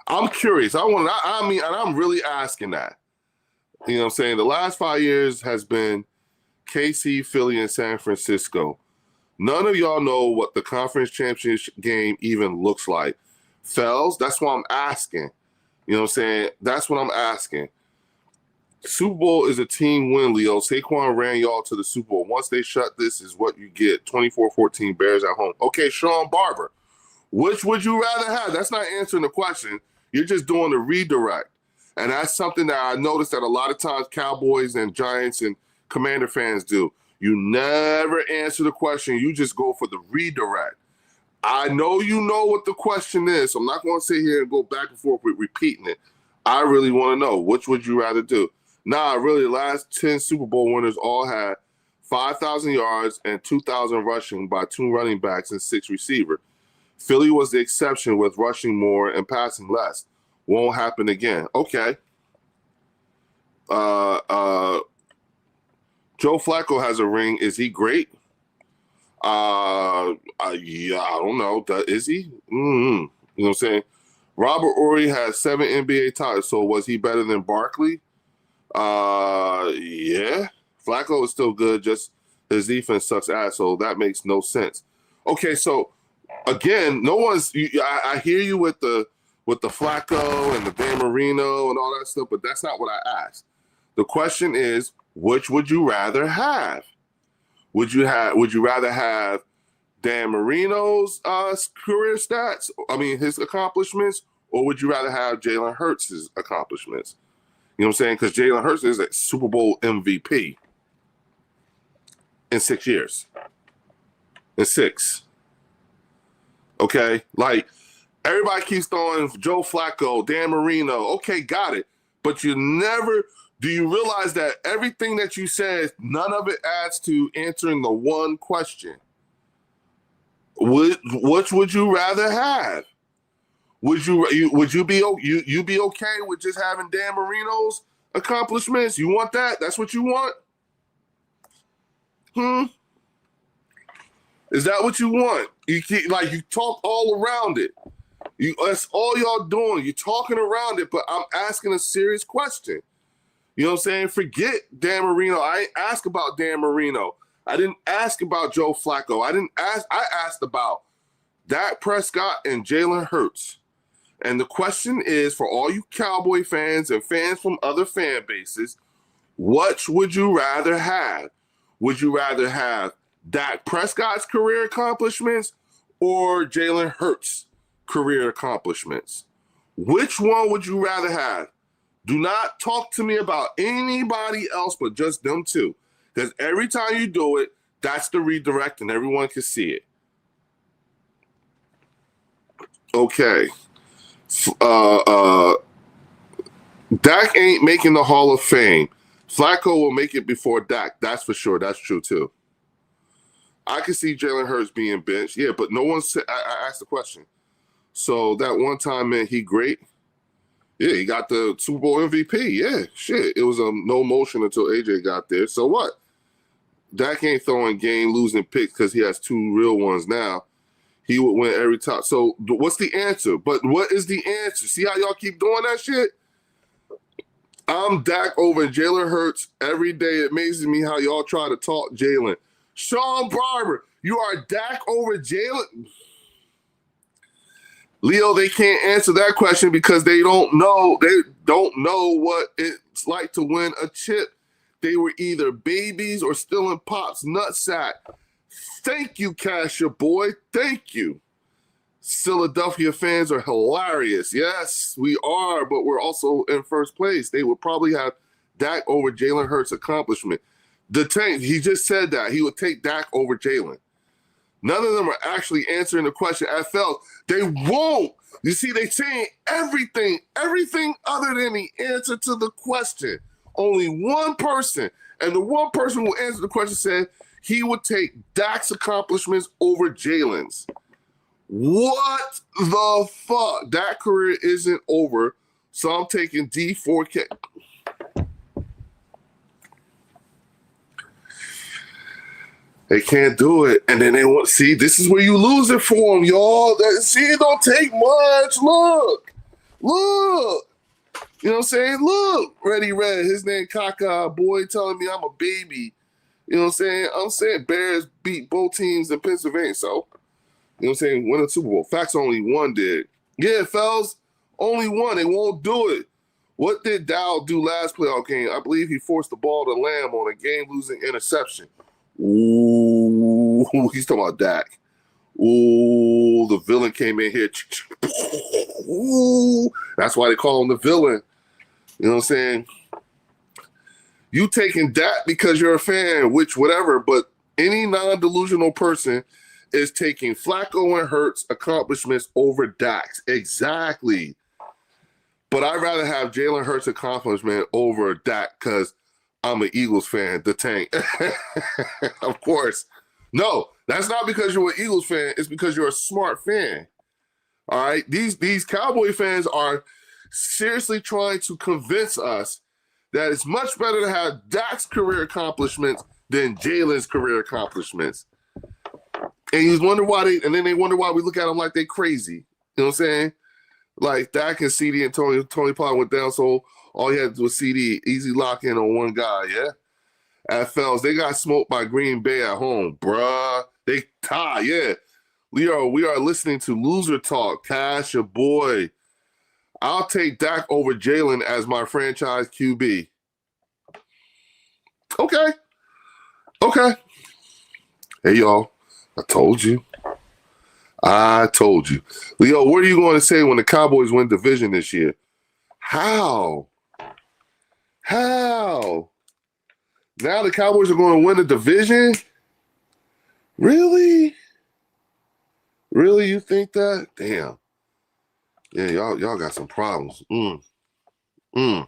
I'm curious. I mean, and I'm really asking that. You know what I'm saying? The last 5 years has been KC, Philly, and San Francisco. None of y'all know what the conference championship game even looks like. Fells, that's what I'm asking. You know what I'm saying? That's what I'm asking. Super Bowl is a team win, Leo. Saquon ran y'all to the Super Bowl. Once they shut this is what you get. 24-14 Bears at home. Okay, Sean Barber. Which would you rather have? That's not answering the question. You're just doing the redirect. And that's something that I noticed that a lot of times Cowboys and Giants and Commander fans do. You never answer the question. You just go for the redirect. I know you know what the question is, so I'm not going to sit here and go back and forth with repeating it. I really want to know, which would you rather do? Really, the last 10 Super Bowl winners all had 5,000 yards and 2,000 rushing by 2 running backs and 6 receivers. Philly was the exception with rushing more and passing less. Won't happen again. Okay. Joe Flacco has a ring. Is he great? Yeah, I don't know. Is he? You know what I'm saying? Robert Ory has 7 NBA titles. So was he better than Barkley? Yeah. Flacco is still good. Just his defense sucks ass. So that makes no sense. Okay, so again, I hear you with the Flacco and the Dan Marino and all that stuff, but that's not what I asked. The question is, which would you rather have? Would you rather have Dan Marino's career stats? I mean, his accomplishments, or would you rather have Jalen Hurts' accomplishments? You know what I'm saying? Because Jalen Hurts is a Super Bowl MVP in 6 years. In 6. Okay? Like, Everybody keeps throwing Joe Flacco, Dan Marino. Okay, got it. But you never do you realize that everything that you said, none of it adds to answering the one question. Which would you rather have? Would you be okay with just having Dan Marino's accomplishments? You want that? That's what you want? Is that what you want? You talk all around it. That's all y'all doing. You're talking around it, but I'm asking a serious question. You know what I'm saying? Forget Dan Marino. I ain't ask about Dan Marino. I didn't ask about Joe Flacco. I asked about Dak Prescott and Jalen Hurts. And the question is, for all you Cowboy fans and fans from other fan bases, what would you rather have? Would you rather have Dak Prescott's career accomplishments or Jalen Hurts' career accomplishments? Which one would you rather have? Do not talk to me about anybody else but just them two. Because every time you do it, that's the redirect and everyone can see it. Okay. Dak ain't making the Hall of Fame. Flacco will make it before Dak. That's for sure. That's true, too. I can see Jalen Hurts being benched. Yeah, but no one said, I asked the question. So that one time, man, he great. Yeah, he got the Super Bowl MVP. Yeah, shit. It was no motion until AJ got there. So what? Dak ain't throwing game-losing picks because he has two real ones now. He would win every time. So what's the answer? But what is the answer? See how y'all keep doing that shit? I'm Dak over Jalen Hurts every day. It amazes me how y'all try to talk Jalen. Sean Barber, you are Dak over Jalen? Leo, they can't answer that question because they don't know. They don't know what it's like to win a chip. They were either babies or still in Pop's nutsack. Thank you, Casher boy. Thank you. Philadelphia fans are hilarious. Yes, we are, but we're also in first place. They would probably have Dak over Jalen Hurts' accomplishment. The tank, he just said that. He would take Dak over Jalen. None of them are actually answering the question. I felt they won't. You see, they saying everything other than the answer to the question. Only one person, and the one person who answered the question said he would take Dak's accomplishments over Jalen's. What the fuck? That career isn't over, so I'm taking D4K. They can't do it, and then they want. See, this is where you lose it for them, y'all. See, it don't take much. Look. You know what I'm saying? Look, Ready Red, his name Kaka, boy telling me I'm a baby. You know what I'm saying? I'm saying Bears beat both teams in Pennsylvania, so, you know what I'm saying, win a Super Bowl. Facts, only one did. Yeah, fellas, only one. They won't do it. What did Dow do last playoff game? I believe he forced the ball to Lamb on a game-losing interception. Ooh, he's talking about Dak. Ooh, the villain came in here. Ooh, that's why they call him the villain. You know what I'm saying? You taking Dak because you're a fan, which whatever, but any non-delusional person is taking Flacco and Hurts accomplishments over Dak's. Exactly. But I'd rather have Jalen Hurts accomplishment over Dak because I'm an Eagles fan, the tank. Of course. No, that's not because you're an Eagles fan. It's because you're a smart fan. All right? These Cowboy fans are seriously trying to convince us that it's much better to have Dak's career accomplishments than Jalen's career accomplishments. And you wonder why they wonder why we look at them like they crazy. You know what I'm saying? Like Dak and CD and Tony Pollard went down, so all he had to do was CD, easy lock in on one guy, yeah? At Fells, they got smoked by Green Bay at home, bruh. They tie, yeah. We are listening to Loser Talk. Cash, your boy. I'll take Dak over Jalen as my franchise QB. Okay. Hey, y'all. I told you. Leo, what are you going to say when the Cowboys win division this year? How? Now the Cowboys are going to win the division? Really? Really, you think that? Damn. Yeah, y'all got some problems. Mm.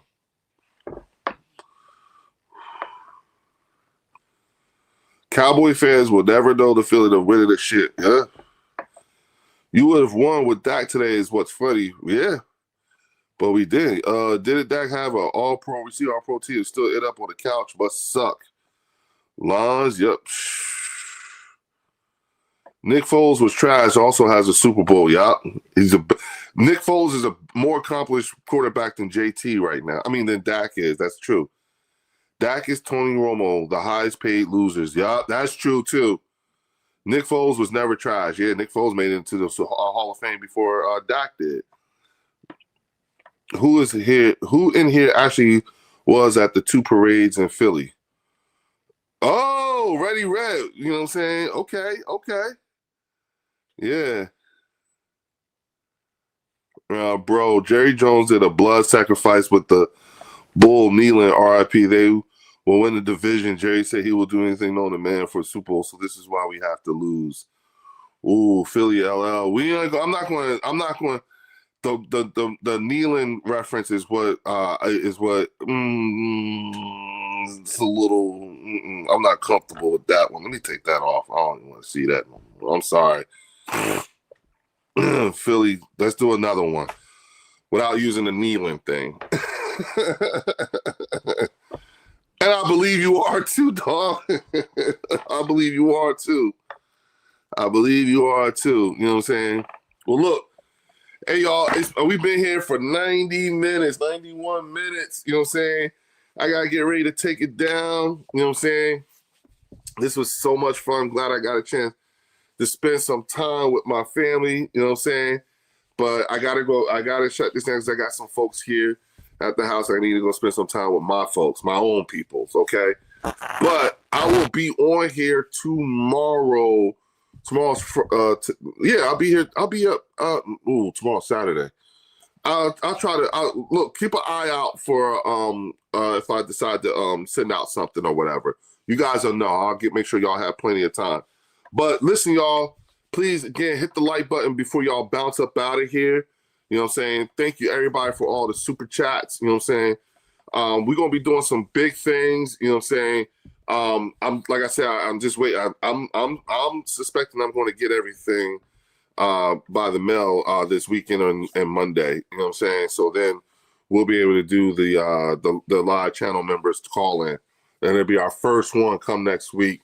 Cowboy fans will never know the feeling of winning the shit. Yeah. You would have won with Dak today is what's funny. Yeah. But we didn't. Didn't Dak have an all-pro receiver, all-pro team still end up on the couch? Must suck. Lons, yep. Nick Foles was trash. Also has a Super Bowl. Yup. Nick Foles is a more accomplished quarterback than JT right now. I mean, than Dak is. That's true. Dak is Tony Romo, the highest paid losers. Yup, that's true too. Nick Foles was never trash. Yeah, Nick Foles made it into the Hall of Fame before Dak did. Who is here? Who in here actually was at the 2 parades in Philly? Oh, Ready Red. You know what I'm saying? Okay. Yeah. Bro, Jerry Jones did a blood sacrifice with the Bull kneeling RIP. They will win the division. Jerry said he will do anything known to man for a Super Bowl, so this is why we have to lose. Ooh, Philly LL. I'm not going. The kneeling reference is what it's a little. I'm not comfortable with that one. Let me take that off. I don't even want to see that one. I'm sorry. Philly, let's do another one without using the kneeling thing. And I believe you are too, dog. I believe you are too. You know what I'm saying? Well, look. Hey, y'all, we've been here for 90 minutes, 91 minutes. You know what I'm saying? I got to get ready to take it down. You know what I'm saying? This was so much fun. Glad I got a chance to spend some time with my family. You know what I'm saying? But I got to go. I got to shut this down because I got some folks here at the house. I need to go spend some time with my folks, my own peoples, okay? But I will be on here tomorrow. Tomorrow's I'll be here. I'll be up. Tomorrow's Saturday. I'll try to look. Keep an eye out for if I decide to send out something or whatever. You guys will know. Make sure y'all have plenty of time. But listen, y'all. Please again hit the like button before y'all bounce up out of here. You know what I'm saying? Thank you everybody for all the super chats. You know what I'm saying? We're gonna be doing some big things. You know what I'm saying? I'm like I said, I'm just waiting. I'm suspecting I'm going to get everything by the mail this weekend and Monday. You know what I'm saying? So then we'll be able to do the live channel members call in, and it'll be our first one come next week.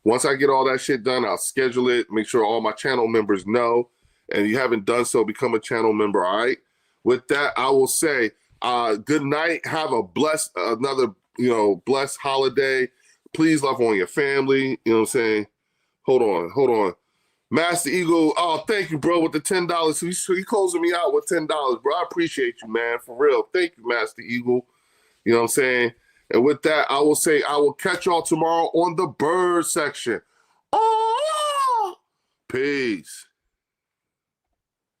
Once I get all that shit done, I'll schedule it. Make sure all my channel members know. And if you haven't done so, become a channel member. All right. With that, I will say good night. Have a blessed holiday. Please love on your family. You know what I'm saying? Hold on. Master Eagle, oh, thank you, bro, with the $10. He closing me out with $10, bro. I appreciate you, man, for real. Thank you, Master Eagle. You know what I'm saying? And with that, I will say I will catch y'all tomorrow on the bird section. Oh, peace.